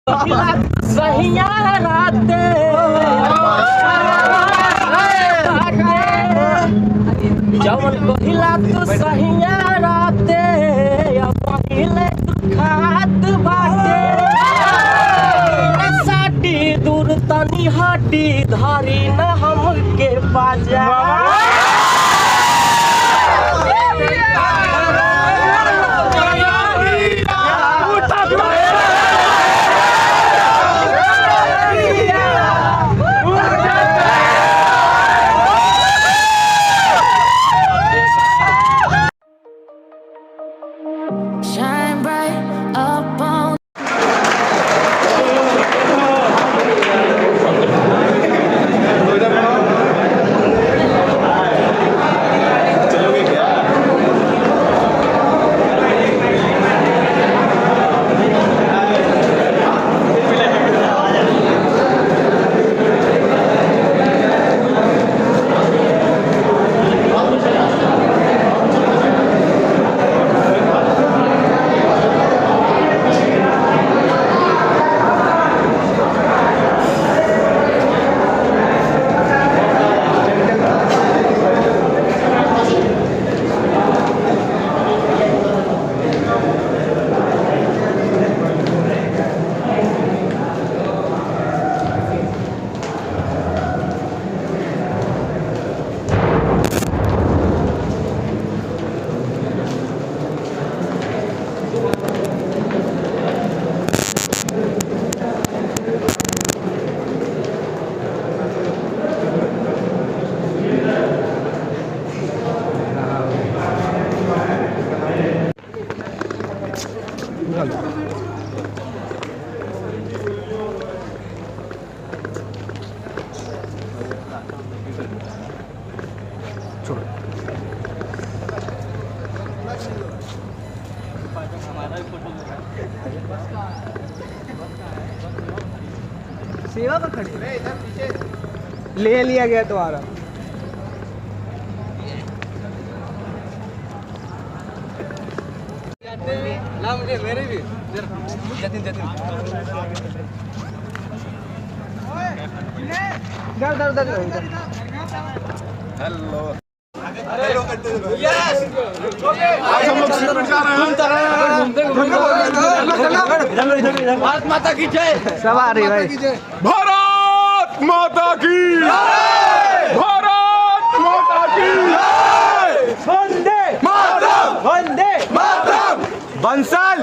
सहिया राते जवन पहिला तू सहिया राते पहिले खात बाटे साटी दूर तनी हटी धरी न हमके बाजा Shine bright up on सेवा पर खड़ी ले लिया गया तुम्हारा। ला मुझे मेरे भी जतिन जतिन दर दर दर हेलो यस आज हम लोग सिर्फ जा रहे हैं भारत माता की जय। सब आ रही भाई। भारत माता की भारत माता की वंदे मातरम वंदे मातरम बंसल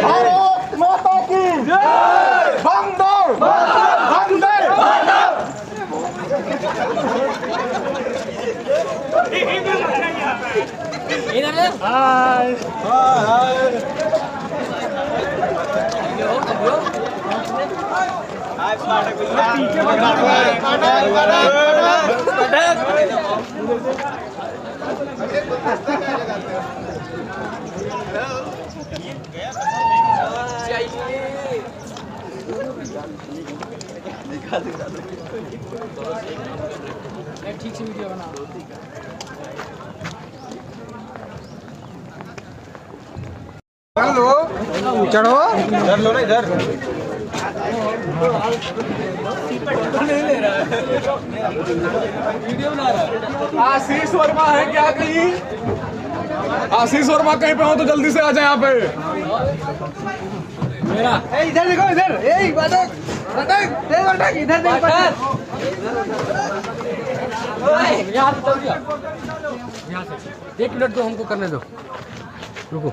भारत माता की वंदे वंदे ठीक से वीडियो बना। चढ़ो इधर लो ना इधर। आशीष वर्मा है क्या कहीं? आशीष वर्मा कहीं पे हो तो जल्दी से आ जाए यहाँ पे। मेरा इधर देखो इधर बटक बटक दे बटक इधर देख बटक यहाँ से चल दिया यहाँ से 1 मिनट तो हमको करने दो रुको।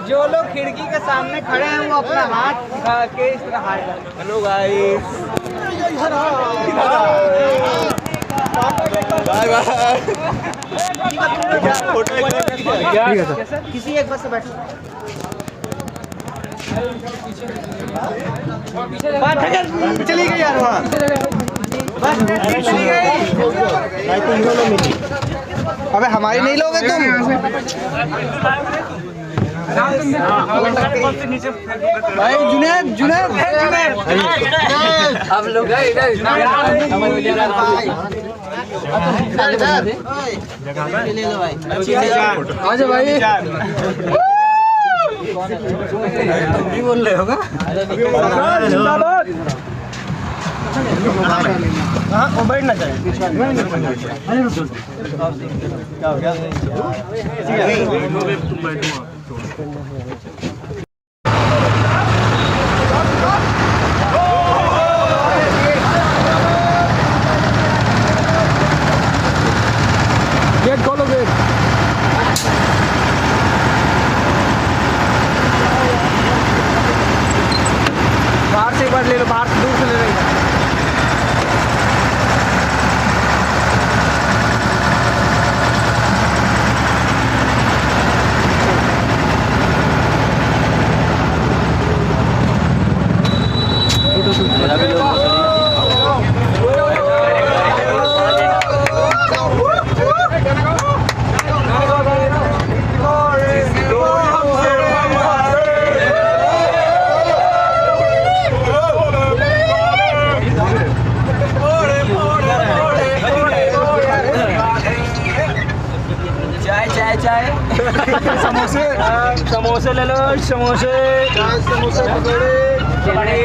जो लोग खिड़की के सामने खड़े हैं वो अपना हाथ दिखा के इस तरह हाथ डालें। Hello guys bye bye. ठीक है सर किसी एक बस से बैठो। चली गई यार वहाँ बस चली गई। अबे हमारी नहीं लोगे तुम भाई। जुनैद जुनैद अब लोग आजा भाई बोल रहे होगा हाँ वो बैठना चाहिए क्या हो गया गेट खोलो गेट बाहर से एक बार ले लो बाहर से दूर से ले लो समोसे समोसे ले लो समोसे समोसे पकौड़े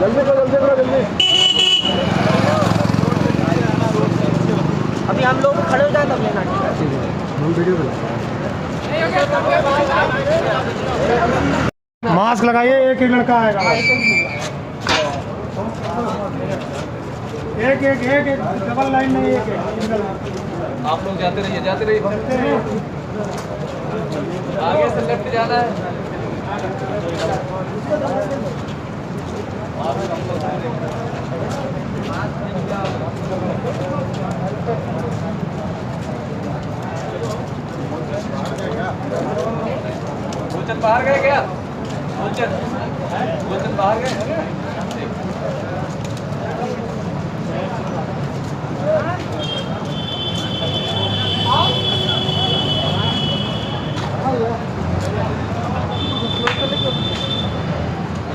जल्दी करो जल्दी अभी हम लोग खड़े हो जाए तब लेना मास्क लगाइए एक एक लड़का आएगा एक एक एक एक डबल लाइन में एक एक आप लोग जाते रहिए आगे से लेफ्ट जाना है भूचन बाहर गए क्या भूचन बाहर गए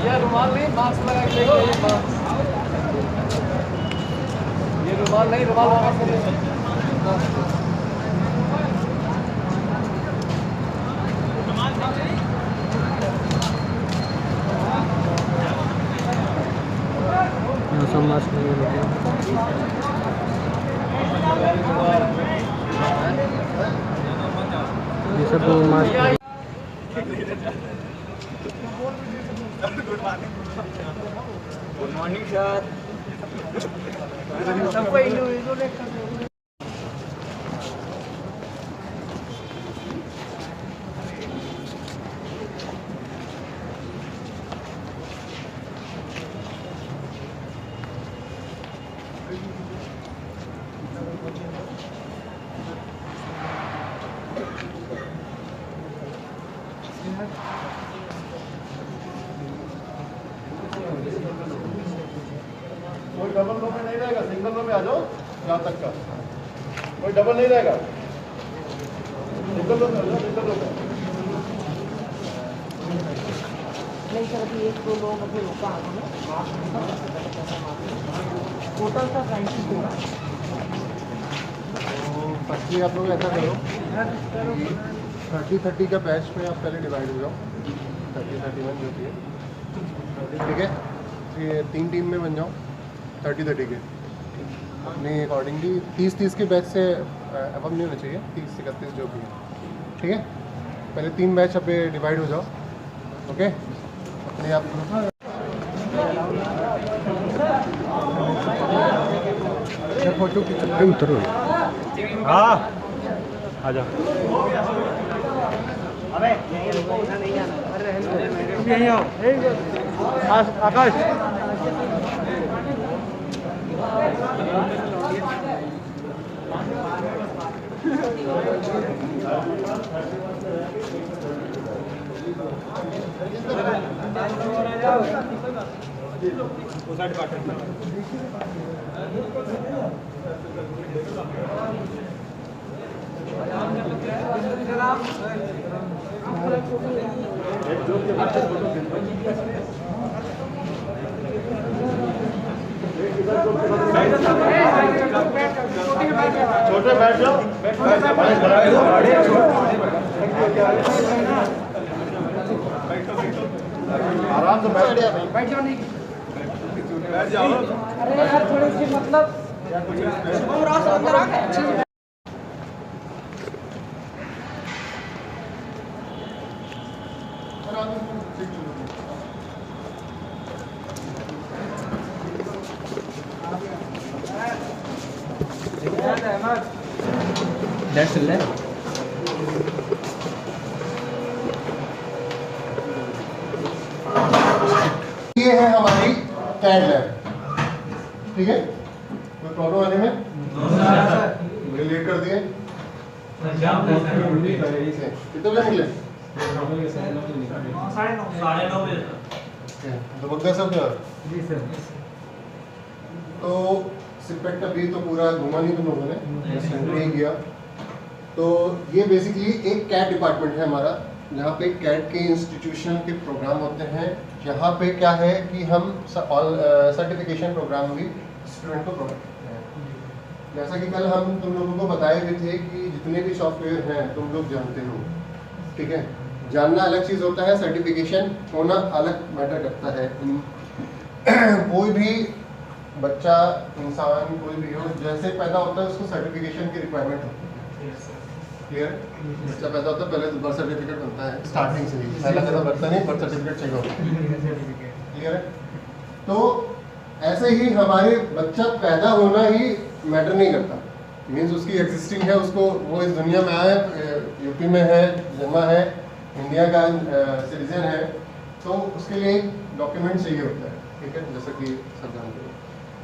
ये रुमाल नहीं मास्क लगा के लेके ये रुमाल नहीं रुमाल वापस कर ये सब मास्क गुड मॉर्निंग सर सबको इंडिविजुअल कोई डबल लो में नहीं रहेगा सिंगल लो में आ जाओ यहाँ तक का कोई डबल नहीं रहेगा सिंगल लो में आ जाओ सिंगल लो में नहीं सर अभी एक दो लोग अभी रोका टोटल का 90 होगा फर्स्टली आप लोग ऐसा करो 30-30 का बैच में आप पहले डिवाइड हो जाओ 30-31 जो भी है ठीक है ये 3 टीम में बन जाओ 30-30 के अपने अकॉर्डिंगली 30-30 के बैच से अब नहीं होना चाहिए 30-31 जो भी है ठीक है पहले 3 बैच अब डिवाइड हो जाओ ओके अपने आप फोटो उतरो हाँ आ जाओ यहीं आओ आकाश छोटे बैठ जाओ। आराम से बैठ गया भाई। बैठ जाओ नहीं बैठ जाओ। अरे यार थोड़ी सी मतलब अंदर आ गए That's it. ये है हमारी कैड लैब, ठीक है। कोई प्रॉब्लम आने में? मुझे लेट कर दिए कितने बजे निकले? 9:30 बजे। तो बगदा सब क्या? जी सर। तो सिपेक्ट अभी तो पूरा घुमा नहीं तुम लोगों ने, सेंटर ही किया। तो ये बेसिकली एक कैट डिपार्टमेंट है हमारा, जहाँ पे कैट के इंस्टीट्यूशन के प्रोग्राम होते हैं। यहाँ पे क्या है कि हम सर्टिफिकेशन प्रोग्राम भी स्टूडेंट को प्रोवाइड करते हैं। जैसा कि कल हम तुम लोगों को बताए भी थे कि जितने भी सॉफ्टवेयर हैं तुम लोग जानते हो, ठीक है। जानना अलग चीज़ होता है, सर्टिफिकेशन होना अलग मैटर करता है। कोई भी बच्चा, इंसान, कोई भी हो, जैसे पैदा होता है उसको सर्टिफिकेशन की रिक्वायरमेंट होती है। क्लियर? बच्चा पैदा होता है पहले बर्थ सर्टिफिकेट बनता है, स्टार्टिंग से ही पहला पैदा बनता नहीं, बर्थ सर्टिफिकेट चाहिए होता है। क्लियर है? तो ऐसे ही हमारे बच्चा पैदा होना ही मैटर नहीं करता, मीन्स उसकी एग्जिस्टिंग है, उसको वो इस दुनिया में आया, यूपी में है, जन्मा है, इंडिया का सिटीजन है, तो उसके लिए एक डॉक्यूमेंट चाहिए होता है, ठीक है, जैसा कि सब जानते हैं।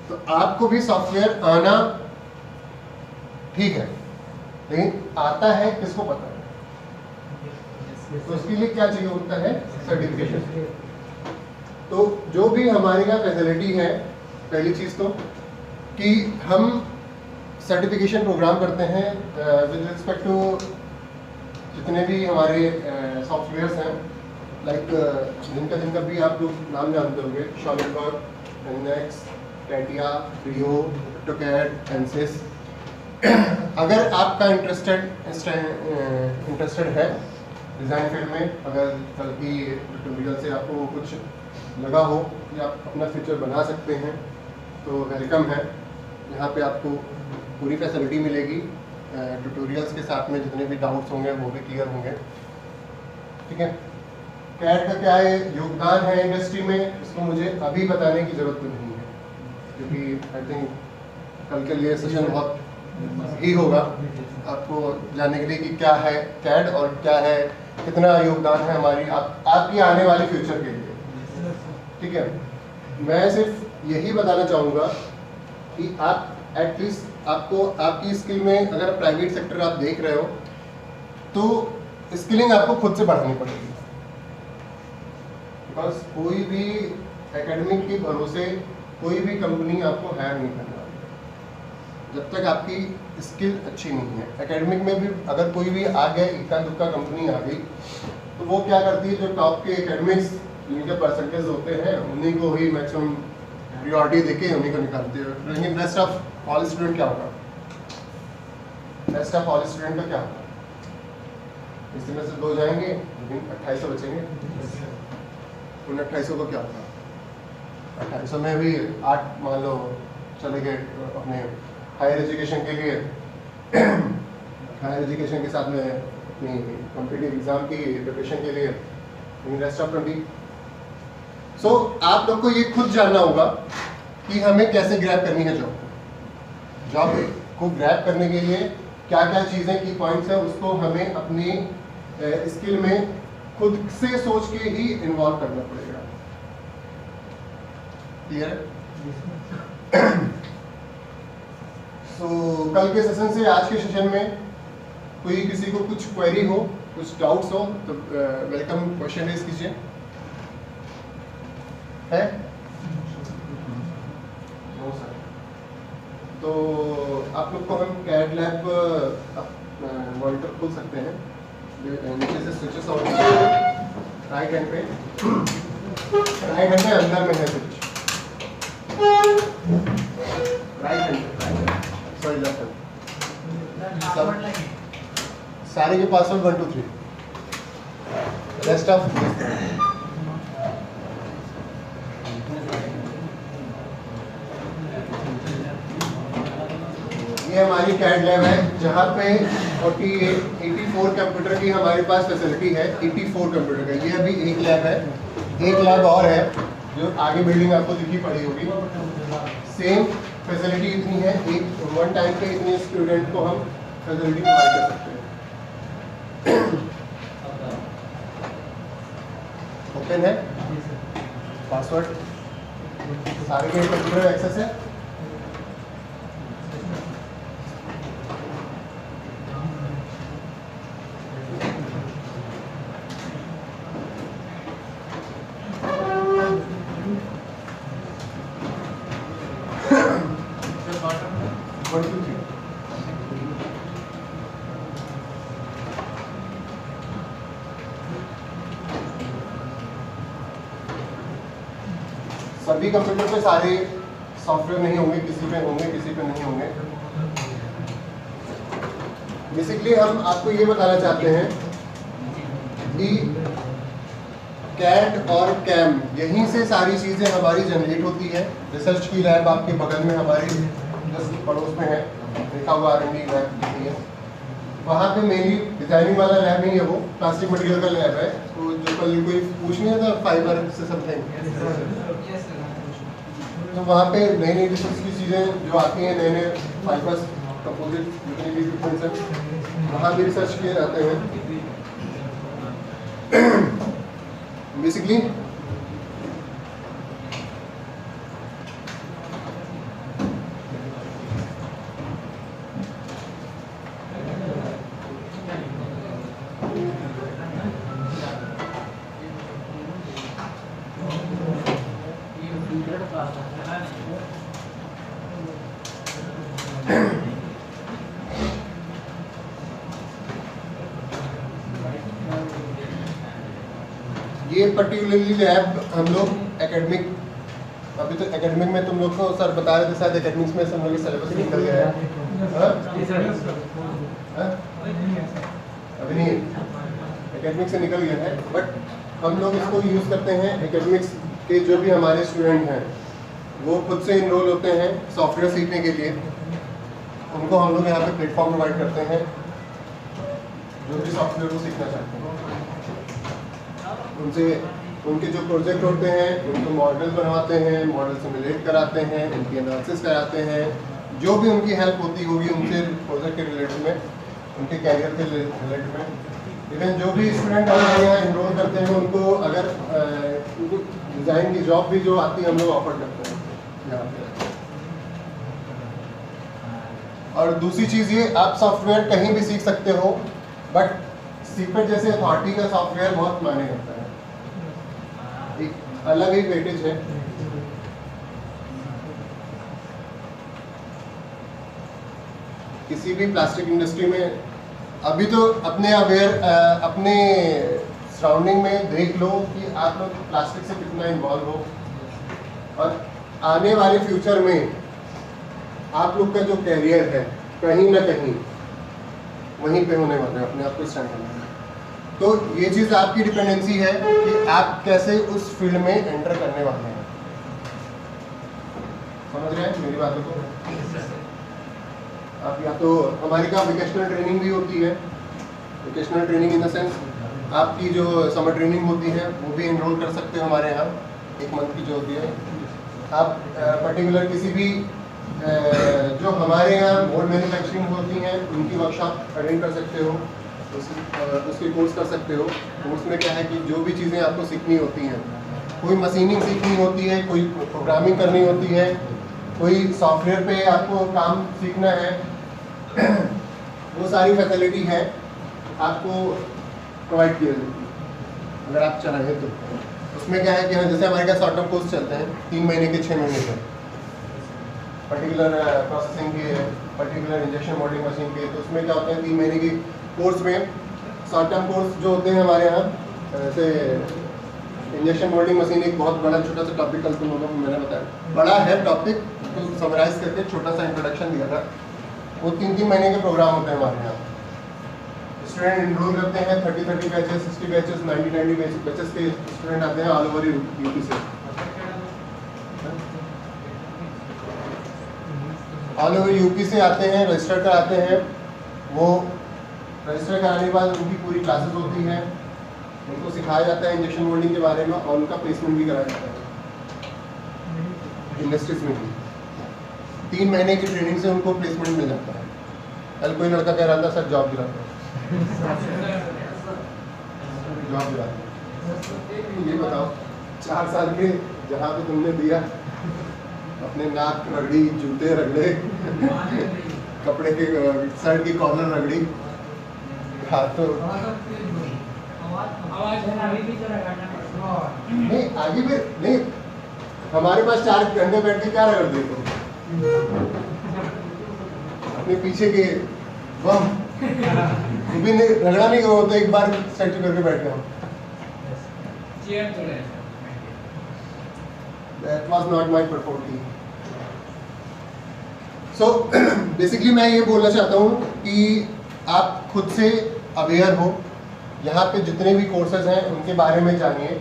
तो आपको भी सॉफ्टवेयर आना ठीक है, लेकिन आता है किसको पता है? तो उसके लिए क्या चाहिए होता है? सर्टिफिकेशन। तो जो भी हमारे यहाँ फैसिलिटी है, पहली चीज़ तो कि हम सर्टिफिकेशन प्रोग्राम करते हैं विद रिस्पेक्ट टू जितने भी हमारे सॉफ्टवेयर्स हैं, लाइक जिनका भी आप लोग नाम जानते होंगे, सॉलिडवर्क, एनएक्स, कैटिया, रियो, ऑटोकैड, एनसिस। अगर आपका इंटरेस्टेड है डिज़ाइन फील्ड में, अगर कल की ट्यूटोरियल से आपको कुछ लगा हो कि आप अपना फ्यूचर बना सकते हैं, तो वेलकम है। यहाँ पे आपको पूरी फैसिलिटी मिलेगी, ट्यूटोरियल्स के साथ में जितने भी डाउट्स होंगे वो भी क्लियर होंगे, ठीक है। कैट का क्या है योगदान है इंडस्ट्री में, इसको मुझे अभी बताने की ज़रूरत नहीं है, क्योंकि आई थिंक कल के लिए सेशन बहुत ही होगा आपको जानने के लिए कि क्या है कैड और क्या है, कितना योगदान है हमारी आपकी आने वाले फ्यूचर के लिए, ठीक है। मैं सिर्फ यही बताना चाहूँगा कि आप एटलीस्ट आपको आपकी स्किल में, अगर प्राइवेट सेक्टर आप देख रहे हो तो स्किलिंग आपको खुद से बढ़ानी पड़ेगी, बिकॉज कोई भी एकेडमिक के भरोसे कोई भी कंपनी आपको हायर नहीं करने वाली जब तक आपकी स्किल अच्छी नहीं है। एकेडमिक में भी अगर कोई भी आ गया, इक्का दुक्का कंपनी आ गई, तो वो क्या करती है, जो टॉप के एकेडमिक्स जिनके परसेंटेज होते हैं उन्हीं को ही मैक्सिमम प्रियोरिटी देके उन्हीं को निकालते हैं। लेकिन रेस्ट ऑफ ऑल स्टूडेंट क्या होगा? रेस्ट ऑफ ऑल स्टूडेंट का क्या होगा? इसमें से 2 जाएंगे, लेकिन 2800 बचेंगे। उन 2800 को क्या होगा? 2800 में भी 8 मान लो चले गए अपने हायर एजुकेशन के लिए, हायर एजुकेशन के साथ में अपनी कॉम्पिटिटिव एग्जाम की प्रिपरेशन के लिए, रेस्ट ऑफ 20। सो आप लोग को ये खुद जानना होगा कि हमें कैसे ग्रैब करनी है जॉब को ग्रैब करने के लिए क्या क्या चीज़ें की पॉइंट्स हैं, उसको हमें अपनी स्किल में खुद से सोच के ही इन्वॉल्व करना पड़ेगा। क्लियर है? सो कल के सेशन से आज के सेशन में कोई किसी को कुछ क्वेरी हो, कुछ डाउट्स हो तो वेलकम क्वेश्चन रेज कीजिए। है तो आप लोग को हम कैड लैब मॉनिटर खोल सकते हैं, नीचे से स्विचेस ऑन राइट हैंड पे, राइट हैंड पे अंदर में है switch, right hand sorry left hand, सारे के पासवर्ड 1 2 3, रेस्ट ऑफ ये हमारी कैड लैब है जहाँ पे 84 कंप्यूटर की हमारे पास फैसिलिटी है। 84 कंप्यूटर का ये अभी एक लैब है, एक लैब और है जो आगे बिल्डिंग आपको दिखी पड़ी होगी। सेम फैसिलिटी इतनी है, एक वन टाइम पे इतने स्टूडेंट को हम फैसिलिटी प्रोवाइड कर सकते हैं। ओपन है, पासवर्ड सारे के कंप्यूटर एक्सेस है। सभी कंप्यूटर पे सारे सॉफ्टवेयर नहीं होंगे, किसी पे होंगे किसी पे नहीं होंगे। बेसिकली हम आपको ये बताना चाहते हैं कि कैड और कैम यहीं से सारी चीज़ें हमारी जनरेट होती है। रिसर्च की लैब आपके बगल में हमारे जस्ट पड़ोस में है, देखा हुआ R&D लैब है, वहाँ पे मेनली डिजाइनिंग वाला लैब नहीं है, वो प्लास्टिक मटेरियल का लैब है। तो जो कल कोई पूछ नहीं था फाइबर से समथिंग, तो वहाँ पे नई नई रिसर्च की चीज़ें जो आती हैं, नए नए फाइबर्स कंपोजिट जितने भी इक्विपमेंट्स हैं, वहाँ भी रिसर्च किए जाते हैं। बेसिकली ये पर्टिकुलरली लैब हम लोग एकेडमिक, अभी तो एकेडमिक में तुम लोग को सर बता रहे थे, शायद एकेडमिक्स में सब लोग के सिलेबस निकल गया है। अभी नहीं, एकेडमिक से निकल गया है, बट हम लोग इसको यूज़ करते हैं। एकेडमिक्स के जो भी हमारे स्टूडेंट हैं वो खुद से इनरोल होते हैं सॉफ्टवेयर सीखने के लिए, उनको हम लोग यहाँ पे प्लेटफॉर्म प्रोवाइड करते हैं जो भी सॉफ्टवेयर को सीखना चाहते हैं। उनसे उनके जो प्रोजेक्ट होते हैं उनको मॉडल बनवाते हैं, मॉडल सिमुलेट कराते हैं, उनकी एनालिसिस कराते हैं, जो भी उनकी हेल्प होती होगी उनसे प्रोजेक्ट के रिलेटेड में, उनके कैरियर के रिलेटेड में। इवन जो भी स्टूडेंट हमारे यहाँ इनरोल करते हैं उनको अगर उनको डिज़ाइन की जॉब भी जो आती है हम लोग ऑफर करते हैं यहाँ पे। और दूसरी चीज़ ये, आप सॉफ्टवेयर कहीं भी सीख सकते हो, बट सीपेट जैसे अथॉरिटी का सॉफ्टवेयर बहुत मायने करता है, एक अलग ही वेटेज है। किसी भी प्लास्टिक इंडस्ट्री में अभी तो अपने अपने सराउंडिंग में देख लो कि आप लोग प्लास्टिक से कितना इन्वॉल्व हो, और आने वाले फ्यूचर में आप लोग का जो कैरियर है कहीं ना कहीं वहीं पे होने वाला है, अपने आप को स्टैंड करना है। तो ये चीज़ आपकी डिपेंडेंसी है कि आप कैसे उस फील्ड में एंटर करने वाले हैं। समझ रहे हैं मेरी बातों को? आप या तो हमारी का वेकेशनल ट्रेनिंग भी होती है, vocational training in the sense आपकी जो समर ट्रेनिंग होती है वो भी एनरोल कर सकते हो हमारे यहाँ, 1 मंथ की जो होती है। आप पर्टिकुलर किसी भी जो हमारे यहाँ मोल्ड मैन्युफैक्चरिंग होती हैं उनकी वर्कशॉप अटेंड कर सकते हो, उसके कोर्स कर सकते हो। कोर्स में क्या है कि जो भी चीज़ें आपको सीखनी होती हैं, कोई मशीनिंग सीखनी होती है, कोई प्रोग्रामिंग करनी होती है, कोई सॉफ्टवेयर पे आपको काम सीखना है, वो सारी फैसिलिटी है आपको प्रोवाइड की जाती है अगर आप चाहें तो। उसमें क्या है कि जैसे हमारे यहाँ शॉर्ट टर्म कोर्स चलते हैं 3 महीने के 6 महीने के, पर्टिकुलर प्रोसेसिंग की है, पर्टिकुलर इंजेक्शन मोल्डिंग मशीन की है। तो उसमें क्या होता है 3 महीने की कोर्स में शॉर्ट टर्म कोर्स जो होते हैं हमारे यहाँ, जैसे इंजेक्शन मोल्डिंग मशीन एक बहुत बड़ा छोटा सा टॉपिक कल तुम लोगों को मैंने बताया, बड़ा है टॉपिक, तो समराइज करके छोटा सा इंट्रोडक्शन दिया था। वो 3-3 महीने के प्रोग्राम होते हैं हमारे यहाँ। स्टूडेंट इनरोल करते हैं, 30 बैचेस, 60 बैचेस, 90 बैचेस के स्टूडेंट आते हैं ऑल ओवर यूपी से। ऑल ओवर यूपी से आते हैं, रजिस्टर कराते हैं। वो रजिस्टर कराने के बाद उनकी पूरी क्लासेस होती हैं, उनको सिखाया जाता है इंजेक्शन मोल्डिंग के बारे में, और उनका प्लेसमेंट भी कराया जाता है इंडस्ट्रीज में भी। 3 महीने की ट्रेनिंग से उनको प्लेसमेंट मिल जाता है। कल कोई लड़का कह रहा था सर जॉब दिलाता है, जॉब दिलाता है। ये बताओ 4 साल के जहाँ पे तुमने दिया, अपने नाक रगड़ी, जूते रगड़े, कपड़े के शर्ट की कॉलर रगड़ी, हाथों नहीं आगे भी नहीं, हमारे पास 4 घंटे बैठ के क्या रगड़ देते हो अपने पीछे के बम, वो भी नहीं रगड़ा नहीं हो तो एक बार स्ट्रक्चर करके बैठ गया। That was not my property. So basically मैं ये बोलना चाहता हूँ कि आप खुद से अवेयर हो, यहाँ पे जितने भी कोर्सेज हैं उनके बारे में जानिए,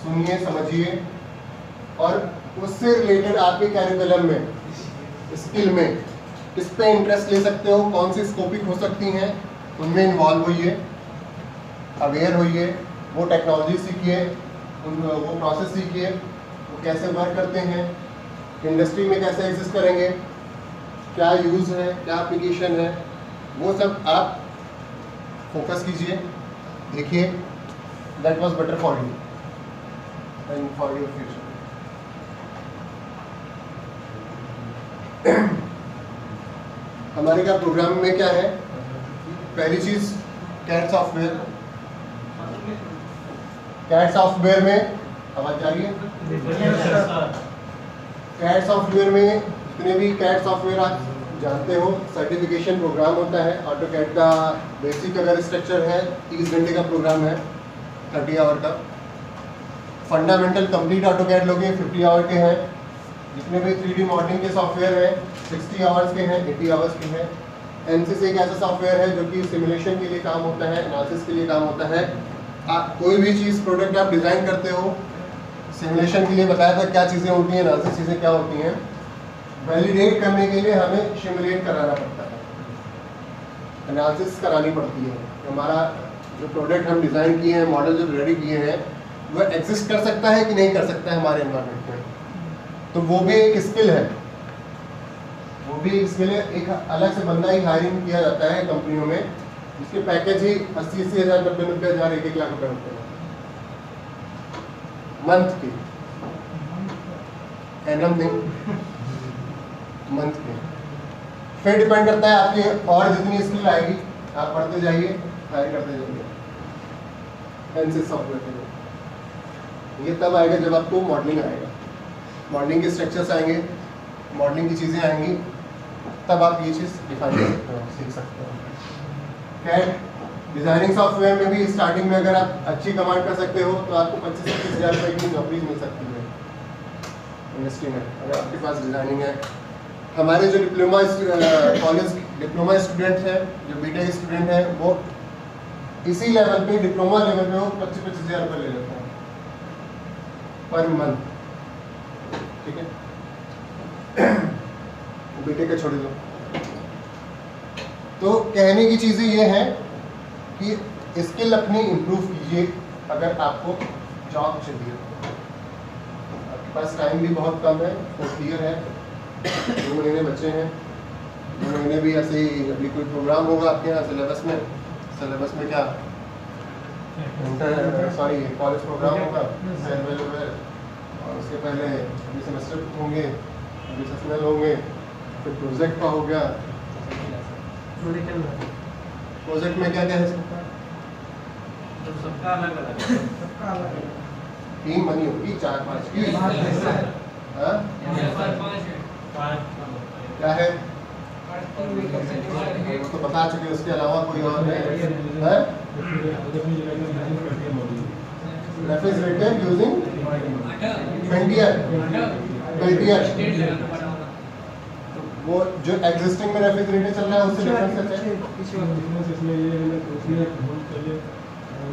सुनिए, समझिए, और उससे रिलेटेड आपके कैरिकुलम में, स्किल में किस पे इंटरेस्ट ले सकते हो, कौन सी स्कोपिंग हो सकती हैं, उनमें इन्वॉल्व होइए, अवेयर होइए, वो टेक्नोलॉजी सीखिए, वो प्रोसेस सीखिए, वो कैसे वर्क करते हैं, इंडस्ट्री में कैसे एग्जिस्ट करेंगे, क्या यूज़ है, क्या एप्लीकेशन है, वो सब आप फोकस कीजिए, देखिए। That was better for you and for your future. हमारे क्या प्रोग्राम में क्या है, पहली चीज़ कैट सॉफ्टवेयर। कैट सॉफ्टवेयर में आवाज जा रही है? कैट सॉफ्टवेयर में जितने भी कैट सॉफ्टवेयर आप जानते हो, सर्टिफिकेशन प्रोग्राम होता है। ऑटोकैड का बेसिक अगर स्ट्रक्चर है 30 घंटे का प्रोग्राम है, 30 आवर का। फंडामेंटल कंप्लीट ऑटोकैड लोगे 50 आवर के हैं। जितने भी 3D मॉडलिंग के सॉफ्टवेयर हैं 60 आवर्स के हैं, 80 आवर्स के हैं। एनसिस एक ऐसा सॉफ्टवेयर है जो कि सिमुलेशन के लिए काम होता है, एनालिसिस के लिए काम होता है। कोई भी चीज़ प्रोडक्ट आप डिज़ाइन करते हो, सिमुलेशन के लिए बताया था क्या चीज़ें होती हैं, एनालिसिस चीज़ें क्या होती हैं। वैलिडेट करने के लिए हमें सिमुलेट कराना पड़ता है, एनालिसिस करानी पड़ती है। हमारा जो प्रोडक्ट हम डिज़ाइन किए हैं, मॉडल जो रेडी किए हैं, वह एग्जिस्ट कर सकता है कि नहीं कर सकता है हमारे एनवायरनमेंट में। तो वो भी एक स्किल है, वो भी एक स्किल है। एक अलग से बंदा ही हायरिंग किया जाता है कंपनियों में, जिसके पैकेज ही 80-80 हज़ार, 90-90 हज़ार, 1-1 लाख रुपये होते हैं मंथ की। एनम नहीं, मंथ के। फिर डिपेंड करता है आपकी और जितनी स्किल आएगी, आप पढ़ते जाइए, हायर करते जाइए। एनसिस सॉफ्टवेयर के लिए ये तब आएगा जब आपको मॉडलिंग आएगा, मॉडलिंग के स्ट्रक्चर्स आएंगे, मॉडलिंग की चीज़ें आएंगी, तब आप ये चीज़ डिफाइन कर सकते हो, सीख सकते हो। कैट डिज़ाइनिंग सॉफ्टवेयर में भी स्टार्टिंग में अगर आप अच्छी कमांड कर सकते हो तो आपको 25-30 हज़ार रुपये की नौकरी मिल सकती है इंडस्ट्री में, अगर आपके पास डिज़ाइनिंग है। हमारे जो डिप्लोमा कॉलेज डिप्लोमा स्टूडेंट हैं, जो बीटेक स्टूडेंट हैं, वो इसी लेवल पे, डिप्लोमा लेवल पे, वो 25-25 हज़ार रुपये ले लेते हैं पर मंथ, ठीक है। बीटेक का छोड़ दो। तो कहने की चीज़ें ये हैं कि स्किल अपनी इम्प्रूव कीजिए अगर आपको जॉब चाहिए। आपके पास टाइम भी बहुत कम है, 4th ईयर है, 2 महीने बच्चे हैं। 2 महीने भी ऐसे ही, अभी कोई प्रोग्राम होगा आपके यहाँ सिलेबस में क्या कॉलेज प्रोग्राम होगा, और उसके पहले अभी सेमेस्टर होंगे, अभी सेशनल होंगे, फिर प्रोजेक्ट का हो गया। प्रोजेक्ट में क्या क्या है सबका अलग अलग टीम बनी होगी 4-5 की। क्या है? वो तो बता चुके, उसके अलावा कोई और नहीं है? Refrigerator using Peltier. वो जो एग्जिस्टिंग में रेफ्रिजरेटर चल रहा है उससे डिफरेंस है? इसमें ये है ना, उसमें होल्ड कर ले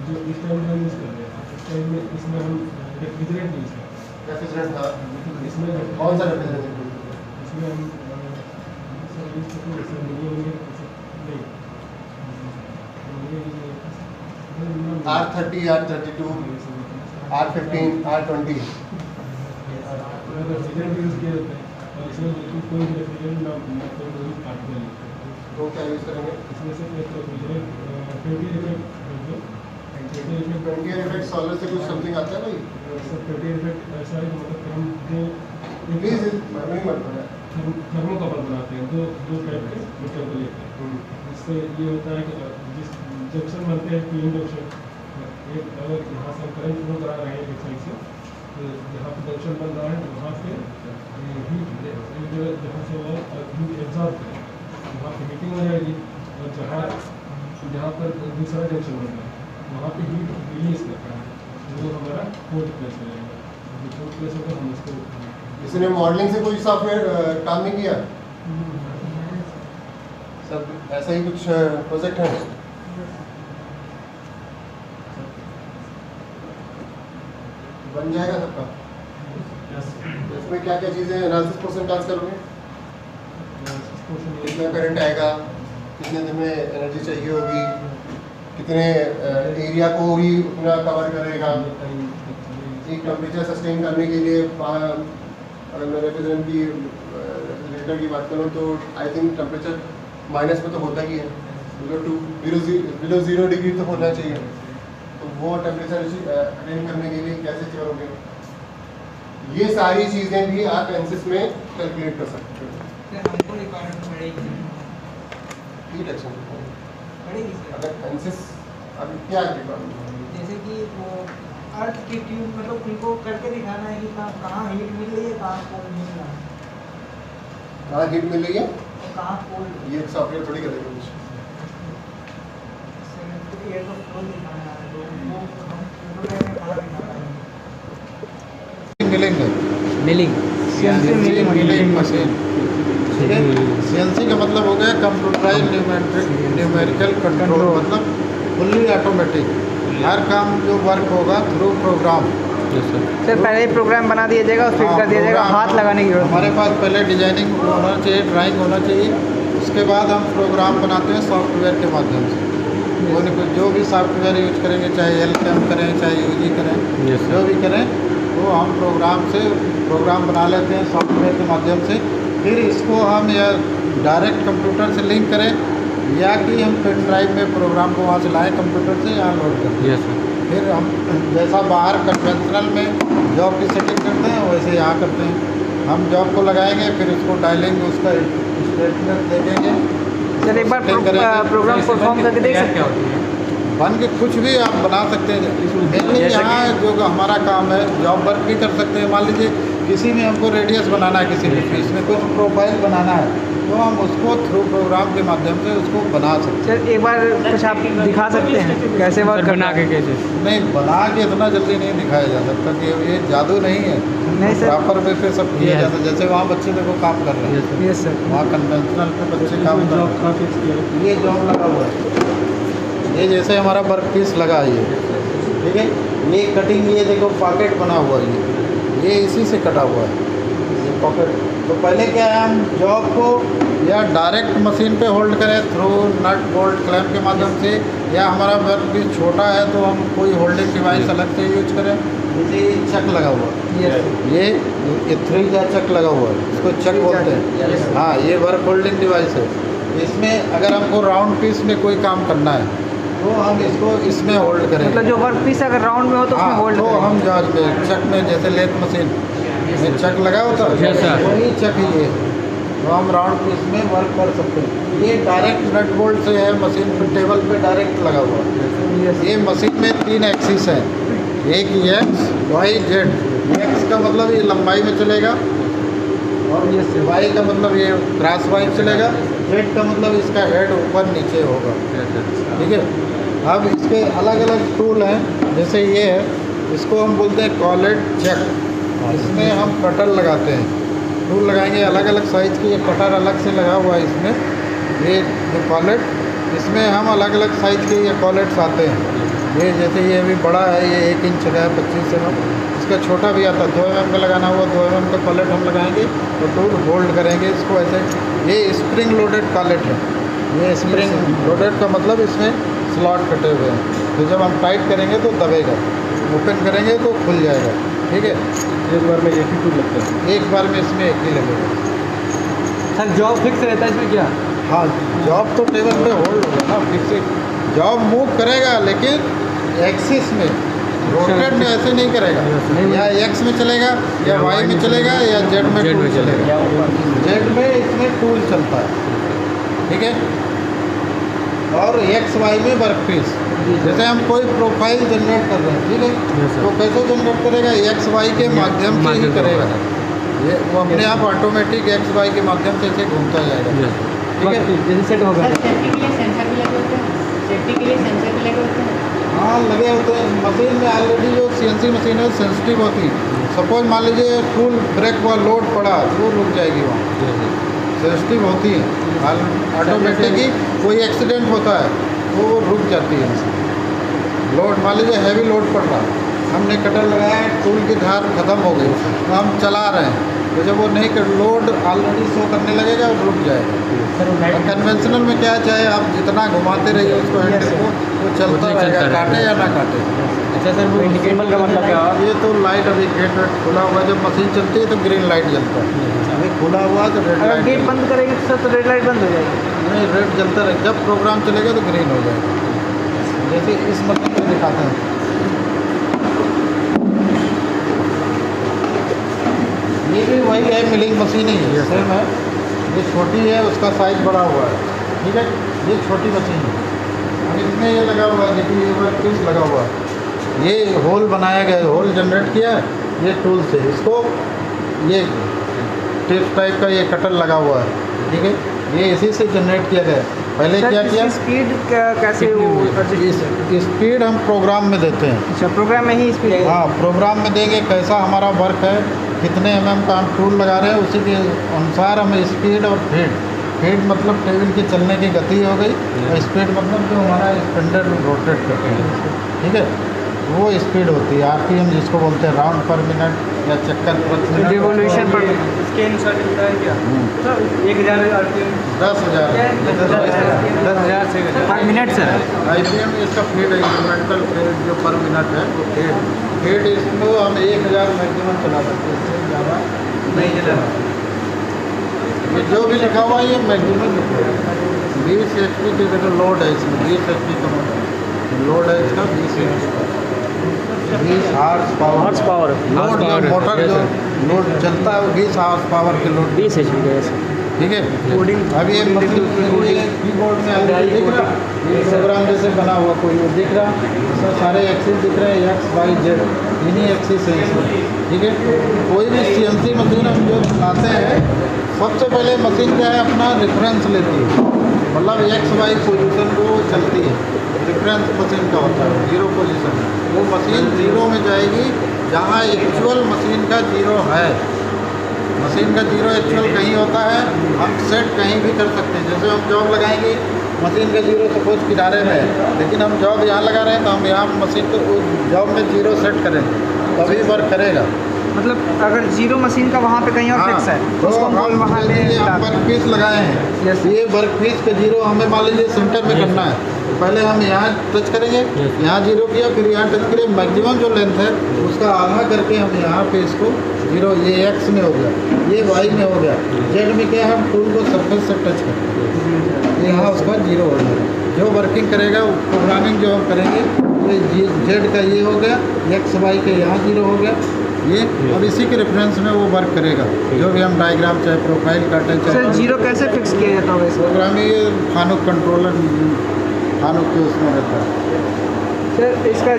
जो इस टाइम में यूज़ कर रहे हैं, इस टाइम में इसमें हम रेफ्रिजरेट यूज़ करते हैं। रेफ्रिजरेटर था इसमें कौन सा रेफ्रिजरेटर? इसमें हम R30, R32, R15, R20। Refrigerate use किया जाता है और इसमें बिल्कुल कोई रेफ्रिजरेट ना कोई पार्टिकल नहीं। तो क्या यूज़ करेंगे? इसमें से एक रेफ्रिजरेट 20 इफेक्ट सॉल्वर से कुछ समथिंग आता है भाई? इफेक्ट ऐसा है कि मतलब हम जो प्लीज नहीं मत बोला। थर्मोकपल बनाते हैं दो टाइप के मीटर को लेकर। इससे ये होता है कि जिस जंक्शन बनते हैं तीन जंक्शन, एक अगर यहाँ से करंट फ्लो करा रहे हैं एक साइड से, तो जहाँ पर जंक्शन बन रहा है तो वहाँ से हीट जहाँ से वो हीट एब्जॉर्ब करें, वहाँ पर हीटिंग हो जाएगी, और जहाँ पर दूसरा जंक्शन बन रहा है वहाँ पे हीट रिलीज करता है, वो हमारा कोल्ड प्रेस हो जाएगा। कोल्ड प्रेस होकर हम इसको इसने मॉडलिंग से कोई सॉफ्टवेयर काम नहीं किया? सब ऐसा ही कुछ प्रोजेक्ट है? बन जाएगा सबका? इसमें क्या क्या चीज़ें एनालिसिस परसेंटेज करोगे? कितना करंट आएगा, कितने दिन में एनर्जी चाहिए होगी, कितने एरिया को ही अपना कवर करेगा, एक टेम्परेचर सस्टेन करने के लिए। अगर मैं रेफ्रिजरेटर की बात करूँ तो आई थिंक टेम्परेचर माइनस में तो होता ही है, बिलो 0 डिग्री तो होना चाहिए। तो वो टेम्परेचर अटेन करने के लिए कैसे करोगे? ये सारी चीज़ें भी आप एनसिस में कैलकुलेट कर सकते हो। हीट एक्सचेंजर अगर एनसिस अभी क्या रिक्वायरमेंट? जैसे कि वो अर्थ की ट्यूब, मतलब उनको करके दिखाना है कि कहाँ हीट मिल रही है, कहाँ कोल्ड मिल रहा है, कहाँ हीट मिल रही है और कहाँ कोल्ड। ये सॉफ्टवेयर थोड़ी करेगा कुछ। एयर का फ्लो दिखाना है, तो वो हम प्रोग्राम में कहाँ दिखा पाएंगे? Milling milling machine. ठीक है, CNC का मतलब हो गया कंप्यूटराइज्ड न्यूमेरिकल कंट्रोल, मतलब फुल्ली ऑटोमेटिक। हर काम जो वर्क होगा थ्रू प्रोग्राम। सर पहले प्रोग्राम बना दिया जाएगा और फिट कर दिया जाएगा, हाथ लगाने की जरूरत। हमारे पास पहले डिजाइनिंग होना चाहिए, ड्राइंग होना चाहिए, उसके बाद हम प्रोग्राम बनाते हैं सॉफ्टवेयर के माध्यम से। जो भी सॉफ्टवेयर यूज करेंगे, चाहे LCAM करें चाहे UG करें, जो भी करें वो हम प्रोग्राम बना लेते हैं सॉफ्टवेयर के माध्यम से। फिर इसको हम या डायरेक्ट कंप्यूटर से लिंक करें या कि हम पेन ड्राइव में प्रोग्राम को वहाँ से लाएँ कंप्यूटर से, यहाँ लोड करें। फिर हम जैसा बाहर कन्वेंशनल में जॉब की सेटिंग करते हैं वैसे यहाँ करते हैं। हम जॉब को लगाएंगे, फिर उसको डालेंगे, उसका स्टेटमेंट देखेंगे। सर एक बार प्रोग्राम परफॉर्म करके देख सकते हो? बन के कुछ भी आप बना सकते हैं। मेनली यहाँ जो हमारा काम है, जॉब वर्क भी कर सकते हैं। मान लीजिए किसी में हमको रेडियस बनाना है, किसी भी पीस में कुछ प्रोफाइल बनाना है, तो हम उसको थ्रू प्रोग्राम के माध्यम से उसको बना सकते हैं। सर एक बार कुछ आप दिखा सकते हैं कैसे वर्क बना के? कैसे नहीं, बना के इतना जल्दी नहीं दिखाया जा सकता कि ये जादू नहीं है। नहीं सर, प्रॉपर वे पे सब किया जाता है। जैसे वहाँ बच्चे देखो काम कर रहे हैं, यस सर, वहाँ कन्वेंशनल पे बच्चे काम कर रहे हैं। ये जॉब लगा हुआ है, ये जैसे हमारा वर्क पीस लगा है ये, ठीक है। ये कटिंग, ये देखो पॉकेट बना हुआ है, ये इसी से कटा हुआ है ये पॉकेट। तो पहले क्या है, हम जॉब को या डायरेक्ट मशीन पे होल्ड करें थ्रू नट बोल्ट क्लैंप के माध्यम से, या हमारा वर्क पीस छोटा है तो हम कोई होल्डिंग डिवाइस अलग से यूज करें। जैसे ये चक लगा हुआ है, ये 3 का चक लगा हुआ है, इसको चक बोलते हैं। हाँ, ये वर्क होल्डिंग डिवाइस है। इसमें अगर हमको राउंड पीस में कोई काम करना है तो हम इसको इसमें होल्ड करें। मतलब जो वर्क पीस अगर राउंड में हो तो उसमें होल्ड तो हम जांच में चक में, जैसे लेथ मशीन में चक लगा होता है, वही चक ही है, तो हम राउंड पीस में वर्क कर सकते हैं। ये डायरेक्ट नट बोल्ट से है, मशीन पे टेबल पे डायरेक्ट लगा हुआ है। ये मशीन में 3 एक्सिस है, एक X, Y, Z। X का मतलब ये लंबाई में चलेगा और ये वाई का मतलब ये क्रॉस वाई चलेगा, जेड का मतलब इसका हेड ऊपर नीचे होगा। ठीक है। अब इसके अलग अलग टूल हैं, जैसे ये है, इसको हम बोलते हैं कॉलेट चेक। इसमें हम कटर लगाते हैं, टूल लगाएंगे अलग अलग साइज़ की। ये कटर अलग से लगा हुआ है इसमें, ये जो कॉलेट, इसमें हम अलग अलग साइज़ के ये कॉलेट्स आते हैं। ये जैसे ये अभी बड़ा है, ये 1 इंच का है 25 mm। इसका छोटा भी आता है, 2 mm का लगाना हुआ 2 mm का कॉलेट हम लगाएंगे तो टूल होल्ड करेंगे इसको ऐसे। ये स्प्रिंग लोडेड कॉलेट है। ये स्प्रिंग लोडेड का मतलब इसमें स्लॉट कटे हुए हैं, तो जब हम टाइट करेंगे तो दबेगा, ओपन करेंगे तो खुल जाएगा। ठीक है। एक बार में एक ही टूल लगता है? एक बार में इसमें एक ही लगेगा। सर जॉब फिक्स रहता है इसमें क्या? हाँ, जॉब तो टेबल पे होल्ड होगा ना, फिक्स। जॉब मूव करेगा लेकिन एक्सिस में, रोटेट में ऐसे नहीं करेगा। या एक्स में चलेगा, या वाई में चलेगा, या जेड में टूल चलेगा। जेड में इसमें टूल चलता है। ठीक है। और एक्स वाई में वर्क पीस। जैसे हम कोई प्रोफाइल जनरेट कर रहे हैं, ठीक है, तो कैसे जनरेट करेगा? एक्स वाई के माध्यम से ही करेगा। ये वो अपने आप ऑटोमेटिक एक्स वाई के माध्यम से ऐसे घूमता जाएगा। ठीक है। जैसे सेट होगा। सेफ्टी के लिए सेंसर भी लगे होते हैं? सेफ्टी के लिए सेंसर भी लगे होते हैं? हाँ, लगे होते हैं। मशीन में ऑलरेडी जो CNC मशीन है सेंसिटिव होती है। सपोज मान लीजिए टूल ब्रेक हुआ, लोड पड़ा, तो रुक जाएगी वहाँ, सेंसिटिव होती है। ऑटोमेटिक ही कोई एक्सीडेंट होता है तो वो रुक जाती है। लोड मान लीजिए हैवी लोड पड़ रहा है, हमने कटर लगाया है, टूल की धार खत्म हो गई, तो हम चला रहे हैं, तो जब वो नहीं कर, लोड ऑलरेडी शो करने लगेगा और रुक जाएगा। कन्वेंशनल में क्या है, चाहे आप जितना घुमाते रहिए उसको हैंडल को, वो चलता रहेगा, काटे या ना काटे। अच्छा सर, वो इंडिकेटर का मतलब क्या? ये तो लाइट अभी गेट खुला हुआ, जब मशीन चलती है तो ग्रीन लाइट जलता है। अभी खुला हुआ तो रेड लाइट। गेट बंद करेंगे सर तो रेड लाइट बंद हो जाएगी? नहीं, रेड जलता रहेगा। जब प्रोग्राम चलेगा तो ग्रीन हो जाएगा। जैसे इस मशीन में दिखाते हैं, ये भी वही है, मिलिंग मशीन ही है, सेम है। ये छोटी है, उसका साइज बड़ा हुआ है। ठीक है। ये छोटी मशीन है। अब इसमें ये लगा हुआ है, देखिए ये वर्क पीस लगा हुआ है, ये होल बनाया गया है, होल जनरेट किया है ये टूल से। इसको ये टिप टाइप का ये कटर लगा हुआ है। ठीक है। ये इसी से जनरेट किया गया है। पहले क्या किया, स्पीड कैसे वो? स्पीड हम प्रोग्राम में देते हैं। अच्छा, प्रोग्राम में ही स्पीड? हाँ, प्रोग्राम में देंगे कैसा हमारा वर्क है, कितने mm का हम टूल लगा रहे हैं, उसी के अनुसार हम स्पीड और फीड मतलब टेबल की चलने की गति हो गई, और स्पीड मतलब जो हमारा स्पिंडल रोटेट करते हैं। ठीक है। वो स्पीड होती है, RPM जिसको बोलते हैं, राउंड पर मिनट या चक्कर प्रति मिनट, रिवोल्यूशन पर। इसके अनुसार चलता है क्या? 1000 RPM? 10,000 10,000 से पर मिनट सर? IPM इसका फीड है, इंक्रीमेंटल फीड जो पर मिनट है वो फीड इसको हम 1000 मैक्सिमम चला सकते हैं, इससे ज़्यादा नहीं चला। ये जो भी लिखा हुआ है ये मैक्सिमम लिखा है। 20 HP की जो लोड है इसमें, 20 HP का लोड है इसका, 20 हार्स पावर लोड, जो मोटर जो लोड चलता है वो 20 हार्स पावर के लोड, 20 HP का। ठीक है। अब ये कीबोर्ड में दिख रहा, ये प्रोग्राम जैसे बना हुआ कोई वो दिख रहा, इसमें सारे एक्सिस दिख रहे हैं, X Y Z इन्हीं एक्सिस है इसमें। ठीक है। कोई भी CNC मशीन हम जो चलाते हैं, सबसे पहले मशीन क्या है, अपना रेफरेंस लेती है, मतलब X Y पोजीशन को चलती है। रेफरेंस मशीन का होता है 0 पोजीशन, वो मशीन 0 में जाएगी जहाँ एक्चुअल मशीन का 0 है। मशीन का 0 एक्चुअल कहीं होता है, हम सेट कहीं भी कर सकते हैं। जैसे हम जॉब लगाएंगे, मशीन का 0 सपोज किनारे में है, लेकिन हम जॉब यहाँ लगा रहे हैं तो हम यहाँ मशीन को जॉब में 0 सेट करेंगे, तभी वर्क करेगा। मतलब अगर 0 मशीन का वहाँ पे कहीं और फिक्स है तो उसको हम वहाँ ले हम वर्क पीस लगाए हैं। ये वर्क पीस का 0 हमें मान लीजिए सेंटर में करना है, तो पहले हम यहाँ टच करेंगे, यहाँ 0 किया, फिर यहाँ टच करें, मैक्सिमम जो लेंथ है उसका आधा करके हम यहाँ पे इसको 0, ये X में हो गया, ये Y में हो गया, Z में क्या है, हम टूल को सरफेस से टच करते हैं, यहाँ उसका 0 हो जाएगा। जो वर्किंग करेगा, प्रोग्रामिंग जो हम करेंगे, ये Z का ये हो गया, X Y के यहाँ 0 हो गया, ये अब इसी के रेफरेंस में वो वर्क करेगा। जो भी हम डायग्राम चाहे प्रोफाइल काटें, चाहे सर 0 कैसे फिक्स किया जाता होगा इसको? प्रोग्रामिंग फानुक कंट्रोलर, फानुक के उसमें रहता है। सर इसका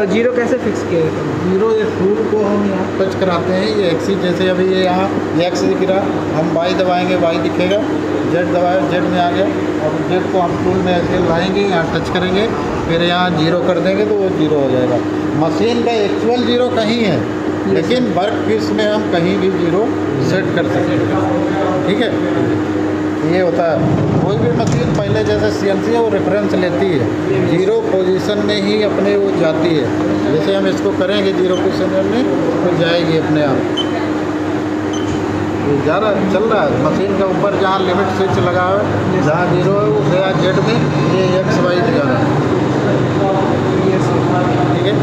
जीरो कैसे फिक्स किया है? जीरो ये टूल को हम यहाँ टच कराते हैं, ये एक्सिस जैसे अभी ये यहाँ एक्स दिख रहा, हम वाई दबाएंगे वाई दिखेगा, जेड दबाए जेड में आ गया, और जेड को हम टूल में ऐसे लाएंगे, यहाँ टच करेंगे, फिर यहाँ जीरो कर देंगे तो वो जीरो हो जाएगा। मशीन का एक्चुअल जीरो कहीं है, लेकिन वर्क पीस में हम कहीं भी जीरो सेट कर सकते हैं। ठीक है, ये होता है। कोई भी मशीन पहले जैसे CNC है वो रेफरेंस लेती है, जीरो पोजीशन में ही अपने वो जाती है। जैसे हम इसको करेंगे जीरो पोजीशन में तो जाएगी अपने आप। ये जा रहा चल रहा है मशीन के ऊपर, जहाँ लिमिट स्विच लगा है, जहाँ जीरो है वो गया जेड में, ये एक्स वाई दिखा रहा है। ठीक है,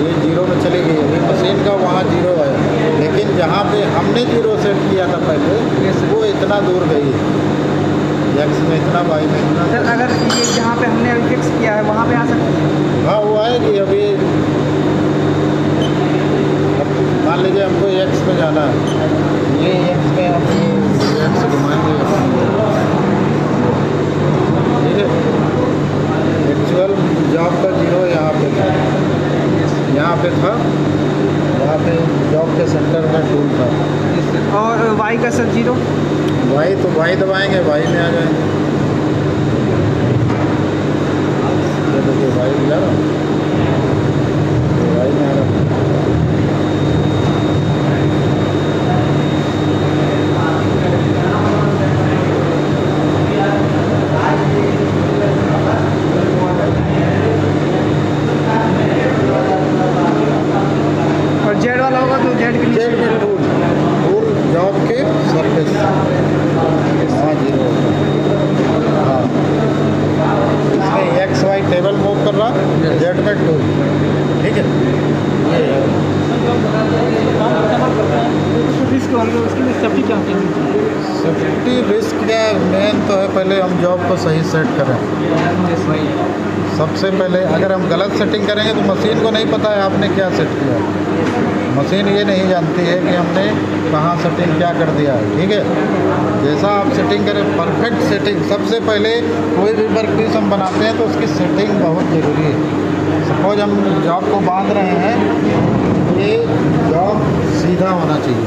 ये जीरो में चली गई, अभी मशीन का वहाँ जीरो है, लेकिन जहाँ पे हमने जीरो सेट किया था पहले वो इतना दूर गई है, एक्स में इतना वाई में इतना। सर अगर ये जहाँ पे हमने अभी फिक्स किया है वहाँ पे आ सकते हैं? हाँ वो आएगी। अभी मान लीजिए हमको एक्स में जाना है, ये एक्स में हम एक्स घुमाएंगे, ठीक है। एक्चुअल जॉब का जीरो यहाँ पे था, यहाँ पे था, यहाँ पे जॉब के सेंटर में टूल था। और वाई का सर जीरो? वाई तो वाई दबाएंगे वाई में आ जाएंगे। ये देखिए वाई मिला ना, वाई में आ रहा है। और जेड वाला होगा तो जेड के जेड में टूल जॉब के सरफेस, हाँ जीरो, हाँ इसमें एक्स वाई टेबल मूव कर रहा, जेड में टूल। ठीक है, उसके लिए सेफ्टी क्या होती है? सेफ्टी रिस्क क्या मेन तो है, पहले हम जॉब को सही सेट करें। सबसे पहले अगर हम गलत सेटिंग करेंगे तो मशीन को नहीं पता है आपने क्या सेट किया है, मशीन ये नहीं जानती है कि हमने कहाँ सेटिंग क्या कर दिया है। ठीक है, जैसा आप सेटिंग करें, परफेक्ट सेटिंग। सबसे पहले कोई भी वर्क पीस हम बनाते हैं तो उसकी सेटिंग बहुत ज़रूरी है। सपोज हम जॉब को बांध रहे हैं, ये जॉब सीधा होना चाहिए,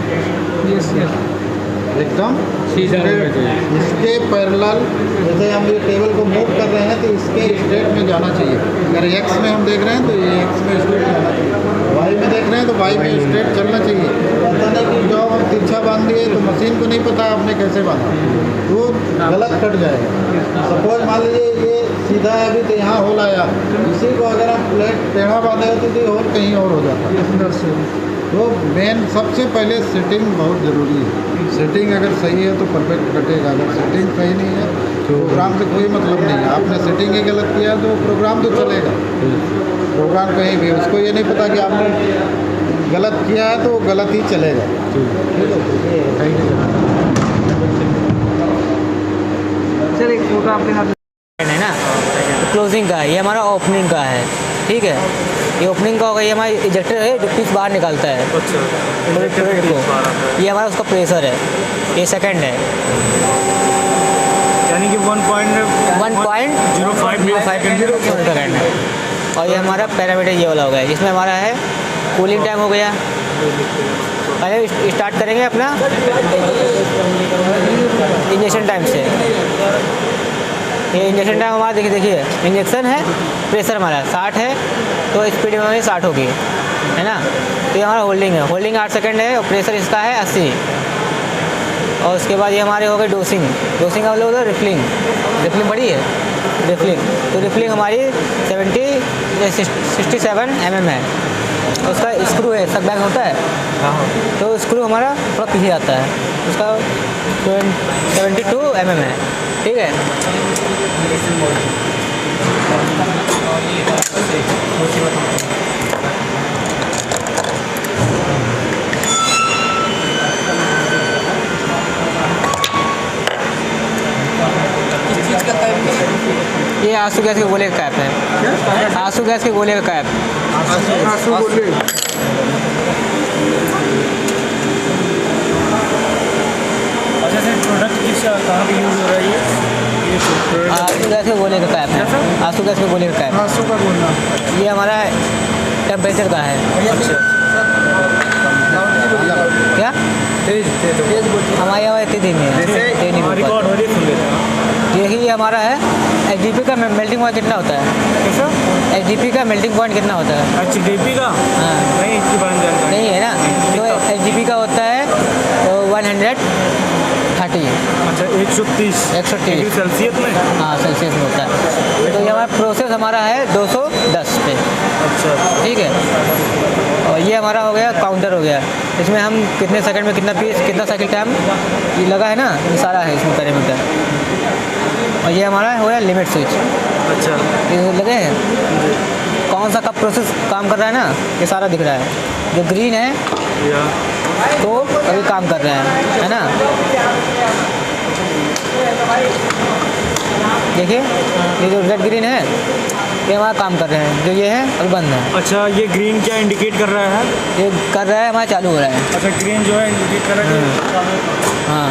एकदम सीधा होना चाहिए। इसके पैरेलल जैसे हम ये टेबल को मूव कर रहे हैं तो इसके स्ट्रेट में जाना चाहिए। अगर एक्स में हम देख रहे हैं तो ये एक्स में स्ट्रेट जाना चाहिए, वाई में देख रहे हैं तो वाई में स्ट्रेट चलना चाहिए। ऐसा नहीं कि जॉब हम तिरछा बांध दिए तो मशीन को नहीं पता आपने कैसे बांधा, तो गलत कट जाएगा। सपोज मान लीजिए ये सीधा है अभी तो यहाँ होल आया, इसी को अगर हम प्लेट टेढ़ा बांधे होते तो और कहीं और हो जाता। तो मेन सबसे पहले सेटिंग बहुत ज़रूरी है। सेटिंग अगर सही है तो परफेक्ट कटेगा, अगर सेटिंग सही नहीं है प्रोग्राम से कोई मतलब नहीं है। आपने सेटिंग ही गलत किया तो प्रोग्राम तो चलेगा, प्रोग्राम कहीं भी, उसको ये नहीं पता कि आपने गलत किया है तो गलत ही चलेगा। सर एक फोटो आपके साथ है ना, क्लोजिंग का है, ये हमारा ओपनिंग का है। ठीक है, ये ओपनिंग का होगा, ये हमारा इजेक्टर है जो पीस बाहर निकालता है फ्लूइड को, ये हमारा उसका प्रेशर है, ये सेकंड है, यानी कि 1.05 सेकंड है। और ये हमारा पैरामीटर ये वाला हो गया, इसमें हमारा है कूलिंग टाइम हो गया। पहले स्टार्ट करेंगे अपना इंजेक्शन टाइम से। ये इंजेक्शन टाइम हमारा देखिए इंजेक्शन है, प्रेशर हमारा 60 है तो स्पीड हमारी 60 होगी, है ना। तो ये हमारा होल्डिंग है, होल्डिंग 8 सेकंड है और प्रेशर इसका है 80। और उसके बाद ये हमारे हो गए डोसिंग, डोसिंग का मतलब होता है रिफिलिंग, रिफिलिंग बड़ी है, रिफिलिंग। तो रिफिलिंग हमारी 67 mm है। उसका स्क्रू है, सब बैग होता है तो स्क्रू हमारा थोड़ा पीछे आता है, उसका 72 mm है। ठीक है, ये आंसू गैस के गोले का कैप है, आंसू गैस के गोले का कैप। आंसू गोले अच्छा सर, प्रोडक्ट किस कहाँ पे यूज़ हो रहा है ये? आंसू गैस के गोले का कैप है, आंसू गैस के गोले का कैप। आंसू का बोलना। ये हमारा टेम्परेचर का है। क्या हमारे यहाँ इतनी धीमी है, रिकॉर्ड हो रही है। देखिए ये हमारा है HDP का मेल्टिंग पॉइंट कितना होता है? HDP का मेल्टिंग पॉइंट कितना होता है? HDP का हाँ नहीं, इसकी बात जानता नहीं है ना, तो HDP का होता है 130। अच्छा 130 सेल्सियस में। हाँ सेल्सियस में होता है। तो ये हमारा प्रोसेस हमारा है 210 पे। अच्छा ठीक है। और ये हमारा हो गया काउंटर हो गया, इसमें हम कितने सेकंड में कितना पीस कितना साइकिल टाइम ये लगा है ना, ये सारा है इसमें पैरामीटर। और ये हमारा हो गया लिमिट स्विच। अच्छा ये लगे हैं कौन सा कब प्रोसेस काम कर रहा है ना, ये सारा दिख रहा है। जो ग्रीन है तो अभी काम कर रहा है ना। देखिए ये जो रेड ग्रीन है ये हमारा काम कर रहे हैं, जो ये है अभी बंद है। अच्छा ये ग्रीन क्या इंडिकेट कर रहा है? ये कर रहा है हमारा चालू हो रहा है। अच्छा ग्रीन जो है इंडिकेट कर रहा है। हाँ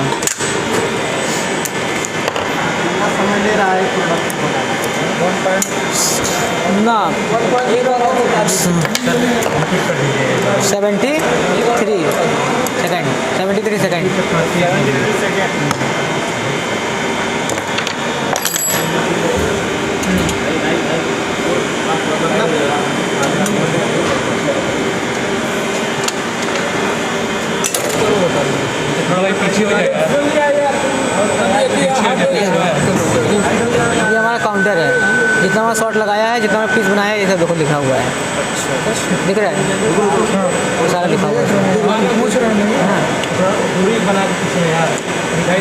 समझ ले रहा है ना 73 सेकंड। पीछे हो जाएगा। ये हमारा काउंटर है, जितना हमारा शॉट लगाया है, जितना हमारा पीस बनाया है, ये सब देखो लिखा हुआ है। दिख रहा है वो सारा लिखा हुआ है।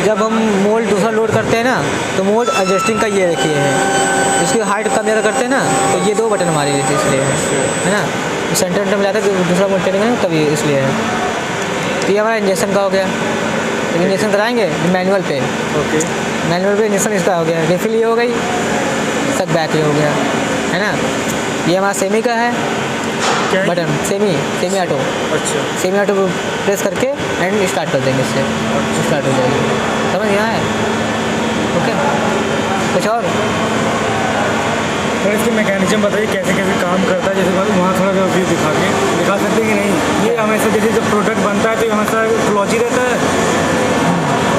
जब हम मोल्ड दूसरा लोड करते हैं ना तो मोल्ड एडजस्टिंग का ये देखिए है, इसकी हाइट कम ज़्यादा करते हैं ना तो ये 2 बटन हमारे लिए इसलिए है ना। सेंटर में जाता है तो दूसरा मोल्ड चलेंगे ना तभी इसलिए है। तो ये हमारा इंजेक्शन का हो गया, इंजेक्शन कराएंगे मैनुअल पे। ओके मैनुअल पे इंजेक्शन इसका हो गया, रिफिल ये हो गई, सब बैक ये हो गया है ना। ये हमारा सेमी का है बटन, सेमी ऑटो। अच्छा सेमी ऑटो प्रेस करके एंड स्टार्ट कर देंगे, इससे स्टार्ट हो जाएगी। समझ यहाँ है? ओके कुछ और तो इसकी मैकेनिज्म बताइए कैसे कैसे काम करता है। जैसे वहाँ थोड़ा सा व्यू दिखा सकते हैं कि नहीं? ये हमेशा जैसे जब प्रोडक्ट बनता है तो हमेशा क्लोज ही रहता है।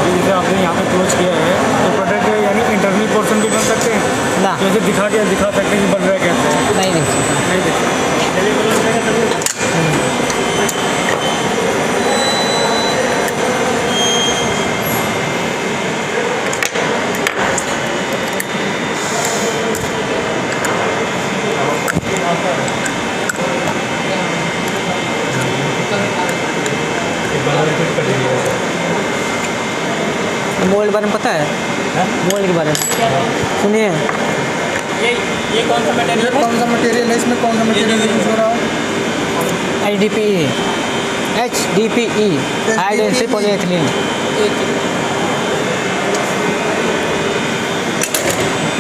जैसे आपने यहाँ पे क्लोज किया है तो प्रोडक्ट यानी इंटरनल पोर्शन भी बन सकते हैं ना, जैसे दिखा सकते हैं कि बन रहा है कैसे। नहीं नहीं मोल्ड के बारे में पता है? मोल्ड के बारे में सुनिए। ये कौन सा मटेरियल है? इसमें कौन सा मटेरियल यूज़ हो रहा है? HDPE high density polyethylene.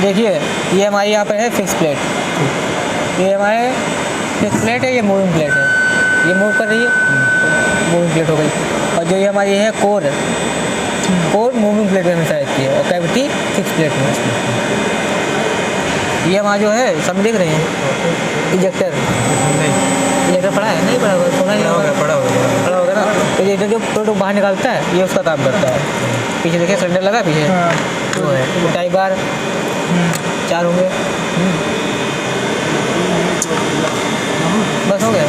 देखिए ये हमारे यहाँ पर है फिक्स प्लेट, ये हमारे फिक्स प्लेट है, ये मूविंग प्लेट है, ये मूव कर रही है, मूविंग प्लेट हो गई। और जो ये हमारी है कोर मूविंग प्लेट में हमेशा रहती है और कैविटी फिक्स प्लेट में। ये हमारा जो है सब देख रहे हैं इजेक्टर पड़ा है, नहीं पड़ा होगा, थोड़ा नहीं होगा, पड़ा होगा ना। तो ये जो प्रोडक्ट बाहर निकालता है ये उसका काम करता है। पीछे देखिए सिलेंडर लगा पीछे वो है, टाइप बार 4 होंगे, बस हो गया।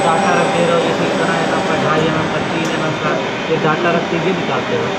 डाटा रखते रहो, जैसे इतना है आपका 2.5 mm का 3 mm का ये डाटा रखते हुए निकालते रहो।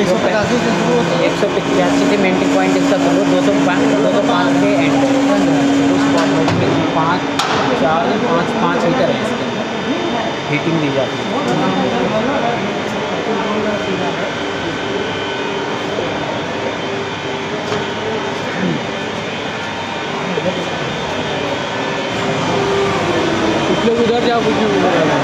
185 से शुरू होता है, 185 से मेल्टिंग पॉइंट इसका शुरू, 205 के एंड उस स्पॉट में 5 हीटर है इसके अंदर, हीटिंग दी जाती है। कुछ लोग उधर जाओ, कुछ लोग उधर जाओ।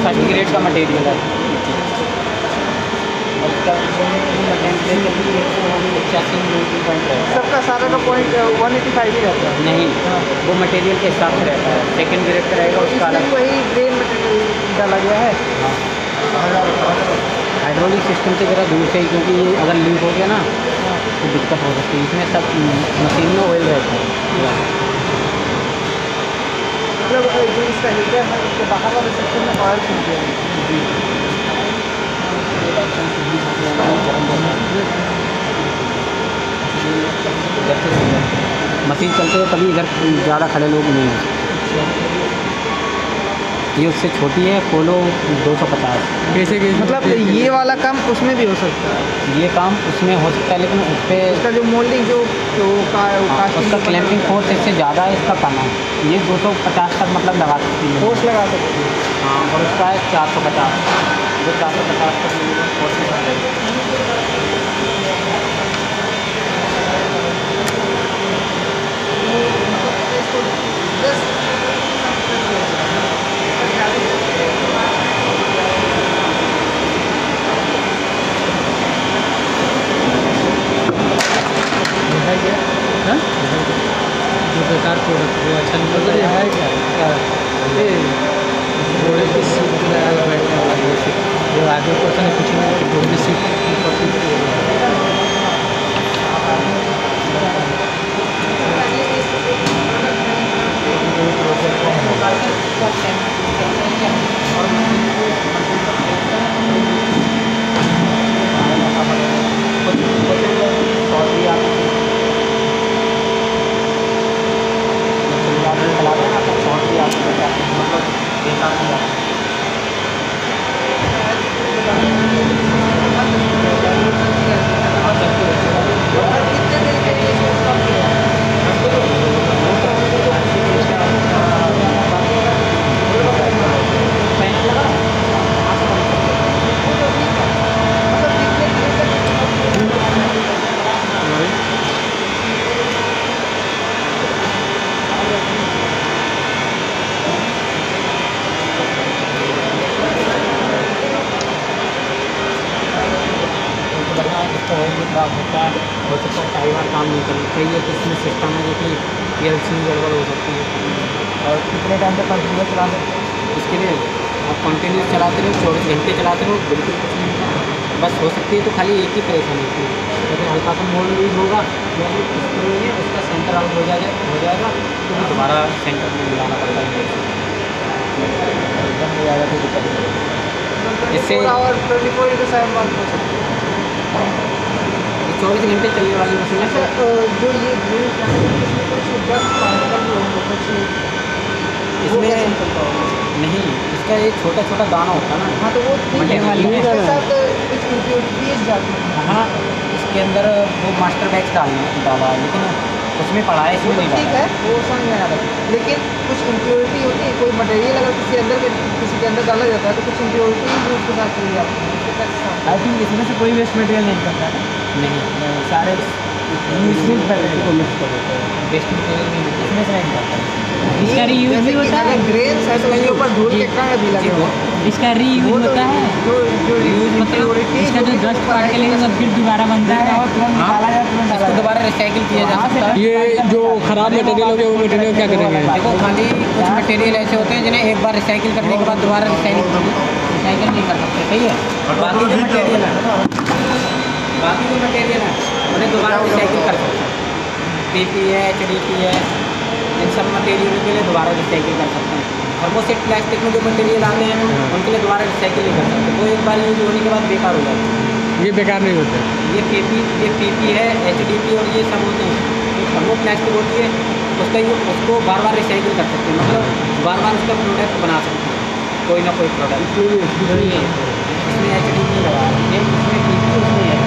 फर्स्ट ग्रेड का मटेरियल है और इसका सबका सारा का पॉइंट 185 ही रहता है। नहीं, वो मटेरियल के हिसाब से रहता है, सेकंड ग्रेड का रहेगा उसका अलग। वही ग्रेन मटेरियल डाला गया है हाइड्रोलिक सिस्टम से ज़रा दूर से ही, क्योंकि ये अगर लीक हो गया ना तो दिक्कत हो सकती है। इसमें सब मशीन में ऑयल रहता है, मतलब जो इसका हीटर है उसके बाहर वाले सेक्शन में ऑयल छूट गया है। मशीन चलते हुए कभी इधर ज़्यादा खड़े लोग नहीं हैं। ये उससे छोटी है, पोलो 250। कैसे मतलब ये वाला काम उसमें भी हो सकता है, ये काम उसमें हो सकता है, लेकिन उस पर उसका जो मोल्डिंग जो उसका क्लैंपिंग फोर्स इससे ज़्यादा है, इसका कम है। ये 250 तक मतलब लगा सकती है, फोर्स लगा सकती है। हाँ, और उसका है 450, जो 450 तक मिनिमम फोर्स है। जो बेकार प्रोडक्ट जो अच्छा नहीं लग रहा है क्या घोड़े की सीट लगाकर बैठने वाला जो आगे पर्सन है, पीछे में घोड़े की सीट खराब होता है, हो सकता है कई बार काम नहीं करना चाहिए, तो इसमें सिस्टम है जो कि PLC गड़बड़ हो सकती है। और कितने टाइम तक कंटिन्यू चला सकते हैं? इसके लिए आप कंटिन्यू चलाते रहो, 24 घंटे चलाते रहो, बिल्कुल कुछ नहीं होगा। बस हो सकती है तो खाली एक ही परेशानी होती है, लेकिन हल्का सा मोड यूज होगा या फिर स्क्रू है उसका सेंटर आउट हो जाएगा तो वो दोबारा सेंटर में मिलाना पड़ता है, एकदम हो जाएगा तो दिक्कत नहीं। इससे 24/7 बात हो सकती है। 24 घंटे चलने वाली मशीन है। जो ये इसमें नहीं, इसका एक छोटा छोटा दाना होता है ना। हाँ, तो वो मटेरियल वाली है। जाती है। हाँ, इसके अंदर वो मास्टर बैच डाला है, लेकिन उसमें पड़ा है, इसमें नहीं ठीक पड़ा। है, वो समझ में आ रहा है, लेकिन कुछ इम्प्योरिटी होती है, कोई मटेरियल अगर किसी के अंदर डाला जाता है तो कुछ इम्प्योरिटी भी उसके साथ चली जाती है। आई थिंक इसमें से कोई वेस्ट मटेरियल नहीं निकलता है। नहीं, सारे यूजफुल मटेरियल को मिक्स कर देते हैं, वेस्ट मटेरियल नहीं इसमें से नहीं निकलता। इसका रीयूज भी होता है, ग्रेन्स है तो उसके ऊपर धूल के कण भी लगे हुए हैं। इसका रीयूज होता है, जो रीयूज मतलब इसका जो डस्ट पार्टिकल है सब फिर दोबारा बनता है, इसको दोबारा रिसाइकिल किया जा सकता है। ये जो खराब मटेरियल हो गया वो मटेरियल क्या करेंगे? देखो खाली कुछ मटेरियल ऐसे होते हैं जिन्हें एक बार रिसाइकिल करने के बाद दोबारा रिसाइकिल नहीं कर सकते, सही है। बाकी जो मटेरियल है उन्हें दोबारा रिसाइकिल कर सकते हैं। PP है, HDP है, इन सब मटेरियल के लिए दोबारा रिसाइकिल कर सकते हैं। थर्मोसेट प्लास्टिक में जो मटेरियल आते हैं उनके लिए दोबारा रिसाइकिल नहीं कर सकते, वो एक बार यूज होने के बाद बेकार हो जाते हैं। ये बेकार नहीं होते। ये PP है, HDP और ये सब होते हैं। जो थर्मो प्लास्टिक होती है उसको बार बार रिसाइकिल कर सकते हैं, मतलब बार बार उसका प्रोडक्ट बना सकते हैं, कोई ना कोई प्रोडक्ट। इसमें HDP लगा है, इसमें PP, उसमें है।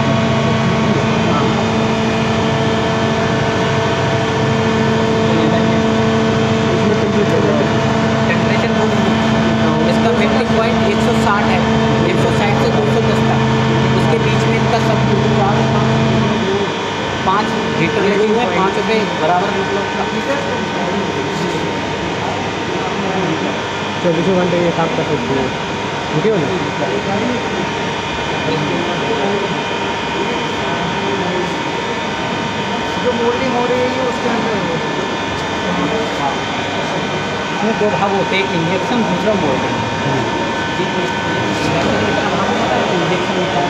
इसका मेल्टिंग पॉइंट 160 है, 160 से 210 तक, उसके बीच में इनका सब 5 हीटर लगे हुए हैं, 5 रुपये बराबर मतलब 24 घंटे ये काम कर सकते हैं, ठीक है ना? जो मोल्डिंग हो रही है उसके अंदर इसमें दो भाग होते हैं, एक इंजेक्शन, दूसरा मोल्डिंग। इंजेक्शन होता है,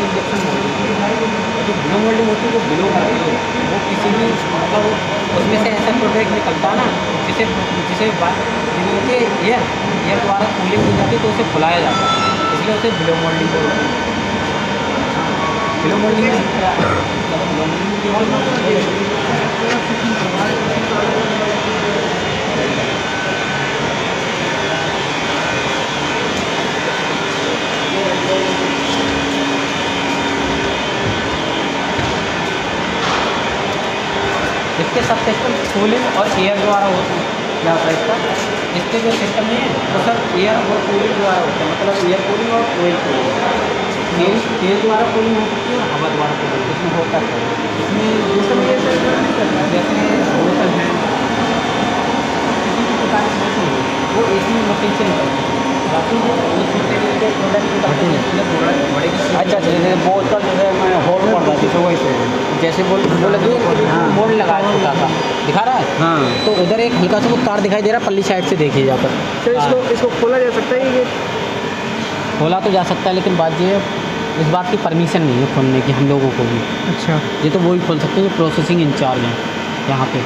इंजेक्शन जो बिलो मोल्डिंग होती है वो बिलो करती है, वो किसी भी मतलब उसमें से ऐसा प्रोडक्ट निकलता है ना जिसे के एयर द्वारा कूलिंग की जाती है तो उसे फुलाया जाता है, इसलिए उसे बिलो मोल्डिंग बोलते हैं। बिलो इसके सब सिस्टम कूलिंग और एयर द्वारा होता है इसका। इसके जो सिस्टम है वो सब एयर और कूलिंग द्वारा होता है, मतलब एयर कूलिंग और ऑयल कूलिंग। एयर द्वारा कूलिंग हो सकती है और हवा द्वारा कूलिंग इसमें होता है। इसमें जैसे बोतल है, किसी भी प्रकार की मशीन वो AC मशीन से निकलती है, बाकी जो इस मटेरियल के प्रोडक्ट निकलते हैं। अच्छा, जैसे बोतल जो है मैं होल पड़ रहा है वही जैसे बोल लगी मोड़ लगा है छोटा सा दिखा रहा है। हाँ, तो उधर एक हल्का सा वो तार दिखाई दे रहा है, पल्ली साइड से देखिए जाकर। तो इसको खोला जा सकता है, ये खोला तो जा सकता है, लेकिन बात ये इस बात की परमिशन नहीं है खोलने की हम लोगों को भी। अच्छा, ये तो वही खोल सकते हैं जो प्रोसेसिंग इंचार्ज हैं यहाँ पे।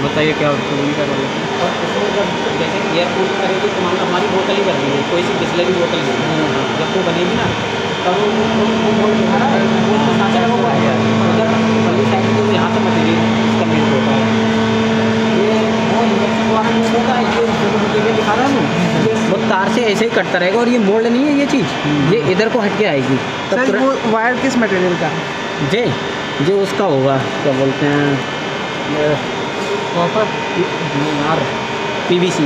बताइए क्या कूलिंग का रोल है? और इसमें जब जैसे एयर कूलिंग करेगी तो मान लो हमारी बोतल ही बन रही है, कोई सी बिस्लरी बोतल नहीं, जब वो बनेगी ना तब वो मोड़ दिखा रहा है, वो तो सांचा लगा हुआ है उधर पल्ली साइड में, यहाँ से मटेरियल इसका मेन होता है। ये वो इंजेक्शन द्वारा नहीं होता है, ये जो मटेरियल दिखा रहा है ना वो तार से ऐसे ही कटता रहेगा, और ये मोल्ड नहीं है ये चीज़, ये इधर को हट के आएगी तब सर वो वायर किस मटेरियल का है? जे जो उसका होगा क्या बोलते हैं कॉपर यार PVC।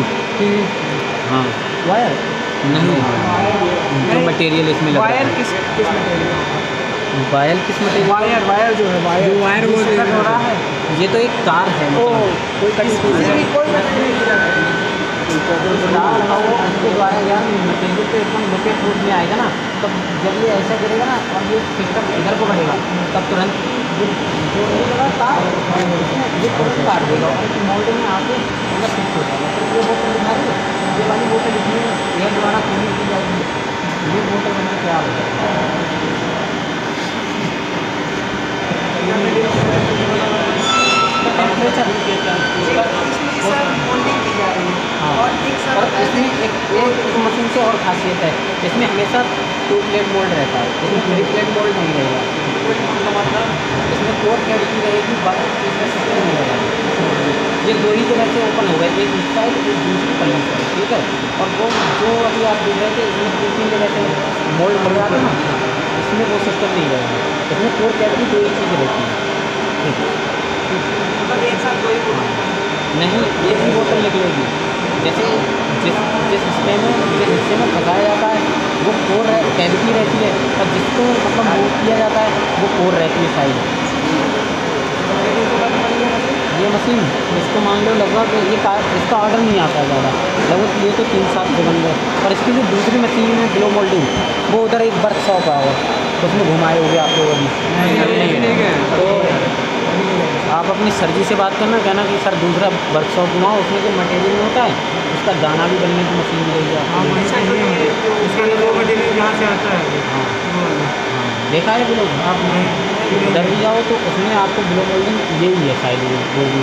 हाँ, वायर नहीं, जो मटेरियल इसमें लगा वायर किस मटेरियल? वायर किस मटेरियल? वायर जो है वायर वो हो रहा है, ये तो एक तार है, तार लगा हुआ उसके द्वारा यार मटेरियल तो एकदम लोकेट रूप में आएगा ना, तब जब ये ऐसा करेगा ना और ये सिस्टम इधर को बढ़ेगा तब तुरंत जो नहीं लगा तार ये तुरंत काट देगा और मोल्ड में आके पूरा फिक्स हो जाएगा। तो ये बोतल दिखा रही है, ये वाली बोतल इसमें एयर द्वारा कूलिंग की जाएगी, ये बोतल बनकर तैयार हो जाएगा। और इसमें एक मशीन से और खासियत है, इसमें हमेशा 2 प्लेट मोल्ड रहता है, इसमें 3 प्लेट मोल्ड नहीं रहेगा। इसमें 4 प्लेट की रहेगी, बाकी इसमें सिस्टम नहीं रहेगा। ये 2 ही जगह से ओपन होगा, एक इस साइड एक दूसरी पल्ली साइड, ठीक है। और वो जो अभी आप देख रहे थे इसमें 2-3 जगह से मोल्ड बढ़ जाता है ना, इसमें वो सिस्टम नहीं रहेगा, इसमें कोर कैप की कोई चीज़ रहती है। ठीक है, नहीं एक ही बोतल निकलेगी। जैसे जिस जिस हिस्से में फंसाया जाता है वो कोर कैविटी रहती है, और जिसको मतलब मूव किया जाता है वो कोर रहती है साइड। ये मशीन इसको मान लो लगभग इसका ऑर्डर नहीं आता है ज़्यादा, लगभग ये तो 3-7 सेकंड है। और इसकी जो दूसरी मशीन है ब्लो मोल्डिंग, वो उधर एक वर्कशॉप है, उसमें घुमाए हुए आप लोग अभी। तो आप अपनी सर जी से बात करना, कहना कि सर दूसरा वर्कशॉप घुमाओ, उसमें जो मटेरियल होता है उसका दाना भी बनने की मशीन मिलेगी आपको। इसका वो मटेरियल जहाँ से आता है। हाँ देखा है बिलो, आप उधर भी जाओ तो उसमें आपको ब्लो मोल्डिंग यही है शायद, वो भी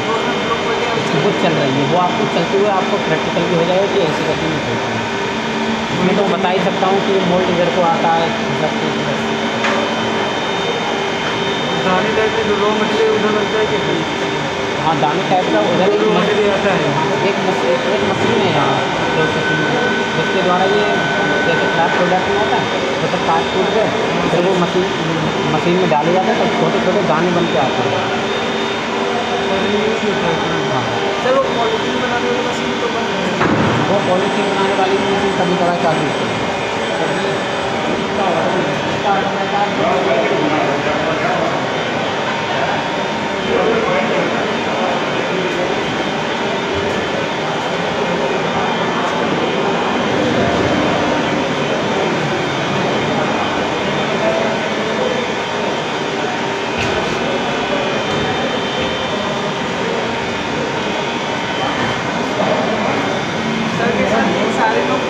वो चल रही है, वो आपको चलते हुए आपको प्रैक्टिकल भी हो जाएगा कि ऐसी करके नहीं चलती है। मैं तो बता ही सकता हूँ कि मोल्ड इधर को आता है, दाने टाइप में जो रॉ मटेरियल उधर लगता है कि हाँ दाने टाइप का उधर एक मटेरियल आता है। एक मशीन है यहाँ प्रोसेसिंग, जिसके द्वारा ये जैसे क्रैप प्रोडक्ट में होता है तो सब काट कूट के फिर वो मशीन में डाले जाते हैं, तो छोटे छोटे दाने बन के आते हैं। हाँ सर वो पॉलिथीन बनाने वाली मशीन तो बन रही है। वो पॉलिथीन बनाने वाली मशीन कभी कभार चालू होती है। सर के साथ ये सारे लोग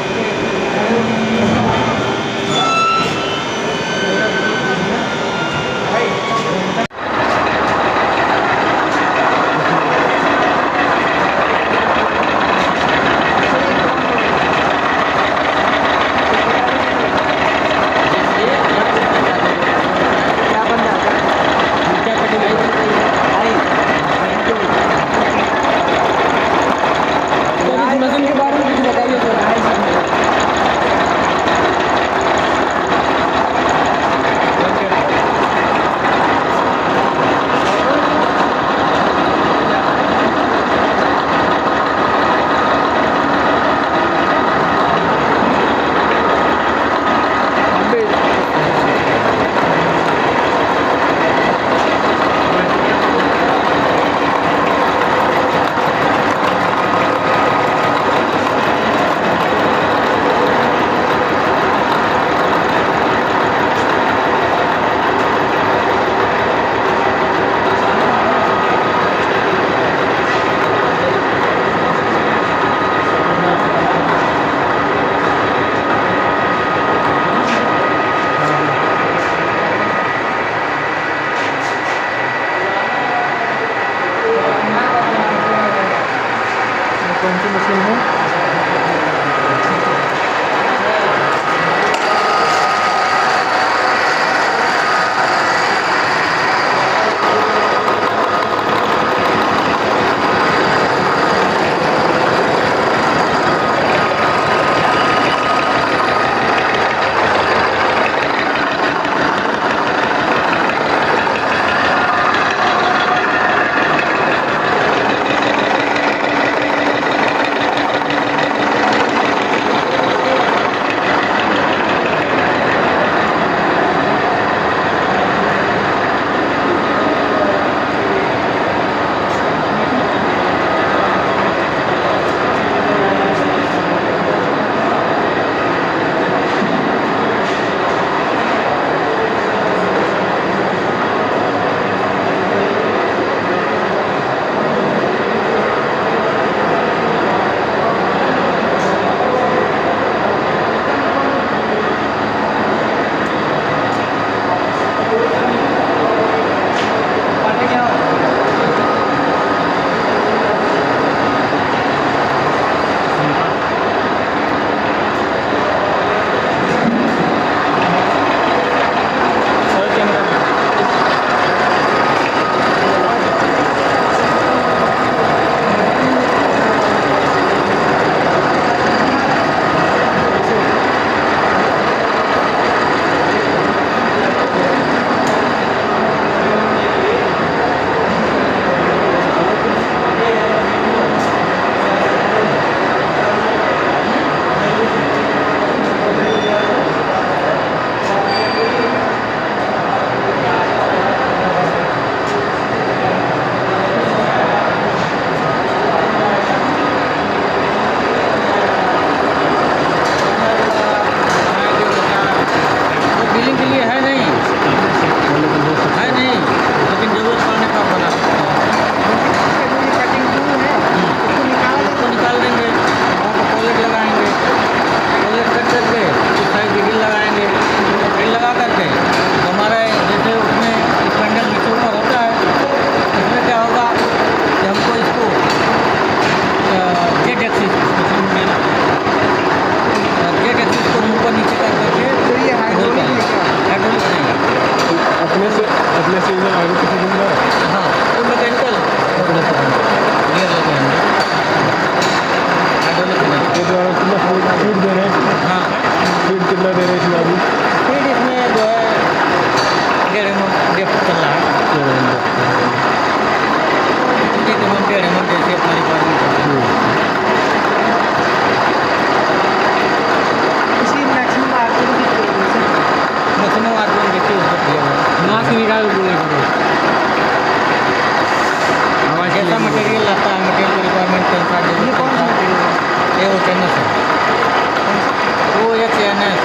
वो HNS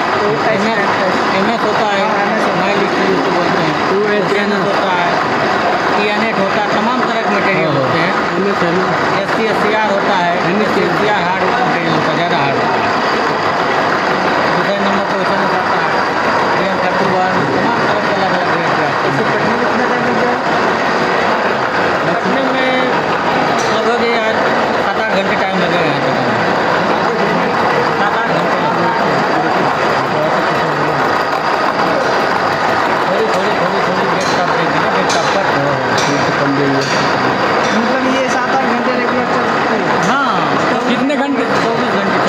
MS होता है, माइल इसको बोलते हैं। 2HNS होता है, TNET होता है, तमाम तरह के मटेरियल होते हैं। SCR होता है, SCR हार्ड मटेरियल होता है, ज़्यादा हार्ड होता है। दूसरे नंबर पर HNS आता है, DM31, तमाम तरह के अलग अलग रेट पे आते हैं। बैठने में लगभग ये 7-8 घंटे टाइम लगेगा यहाँ तक। 7-8 घंटे लगेगा। थोड़ी गेट टॉप देंगे ना, गेट टॉप पर कम देंगे। मतलब ये 7-8 घंटे रेगुलर चल सकते हैं? हाँ, कितने घंटे?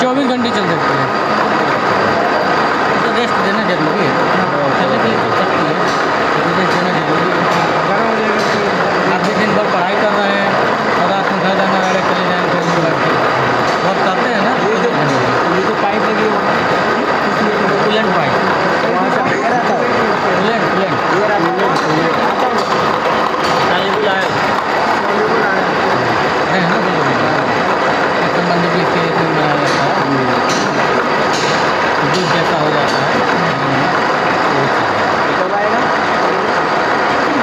24 घंटे चल सकते हैं। तो रेस्ट देना जरूरी है, चलने के लिए तो सकती है, रेस्ट देना जरूरी है। आप भी दिन भर पढ़ाई कर रहे हैं और रात में घर जाने वाले चले जाएँ तो बहुत करते हैं ना। ये तो पाइप लगी हो, कूलेंट पाइप, संबंधित भी इसके इसमें बनाया जाता है, जूस जैसा हो जाता है।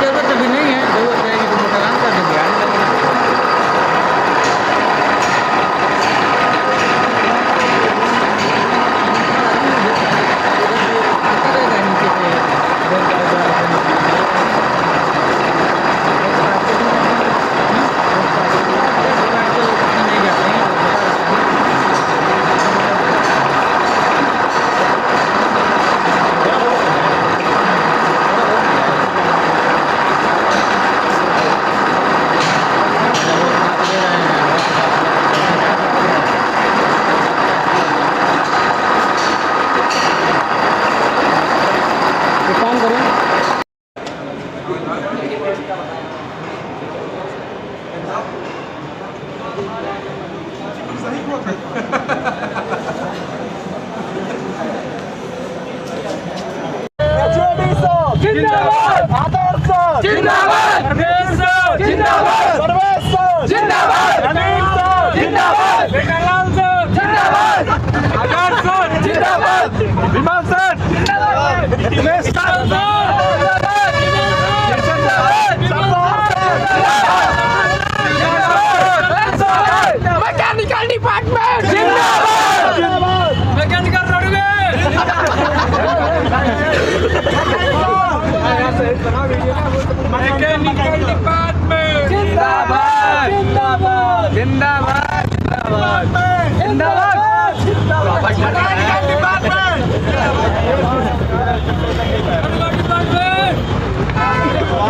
ज़रूरत अभी नहीं है, ज़रूरत रहेगी तो मोटर ऑन कर देंगे, आने लगेगा।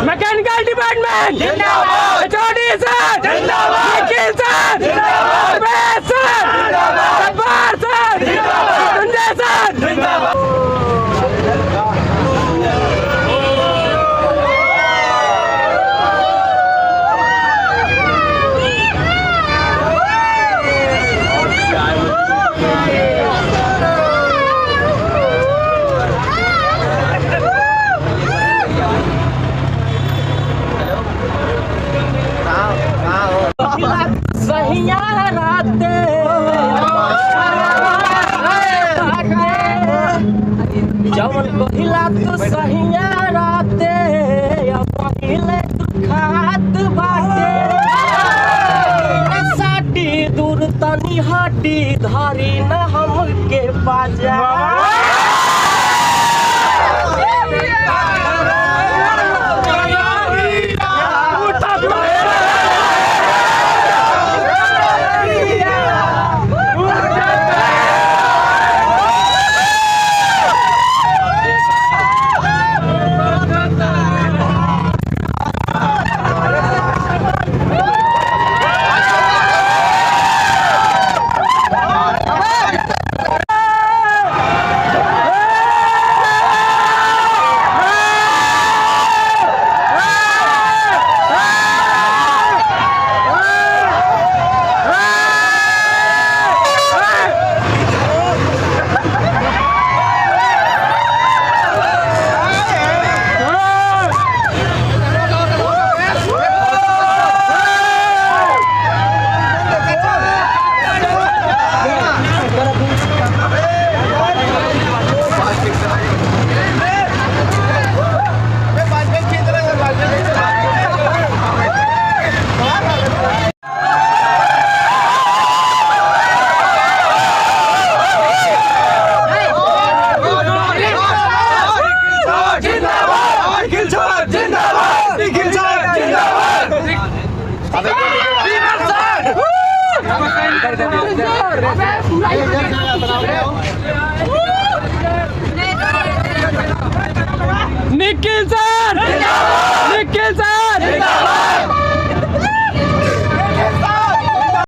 मैकेनिकल डिपार्टमेंट जिंदाबाद, HOD सर जिंदाबाद, वकील सर जिंदाबाद, रमेश सर जिंदाबाद, जब्बार सर जिंदाबाद, संजय सर जिंदाबाद। सहिया राते जवन पहिला तू सहिया राते या पहिले तू खात बाटे साटी दूर तनी हटी धारी न हमके बाजा निखिल सर, निखिल सर।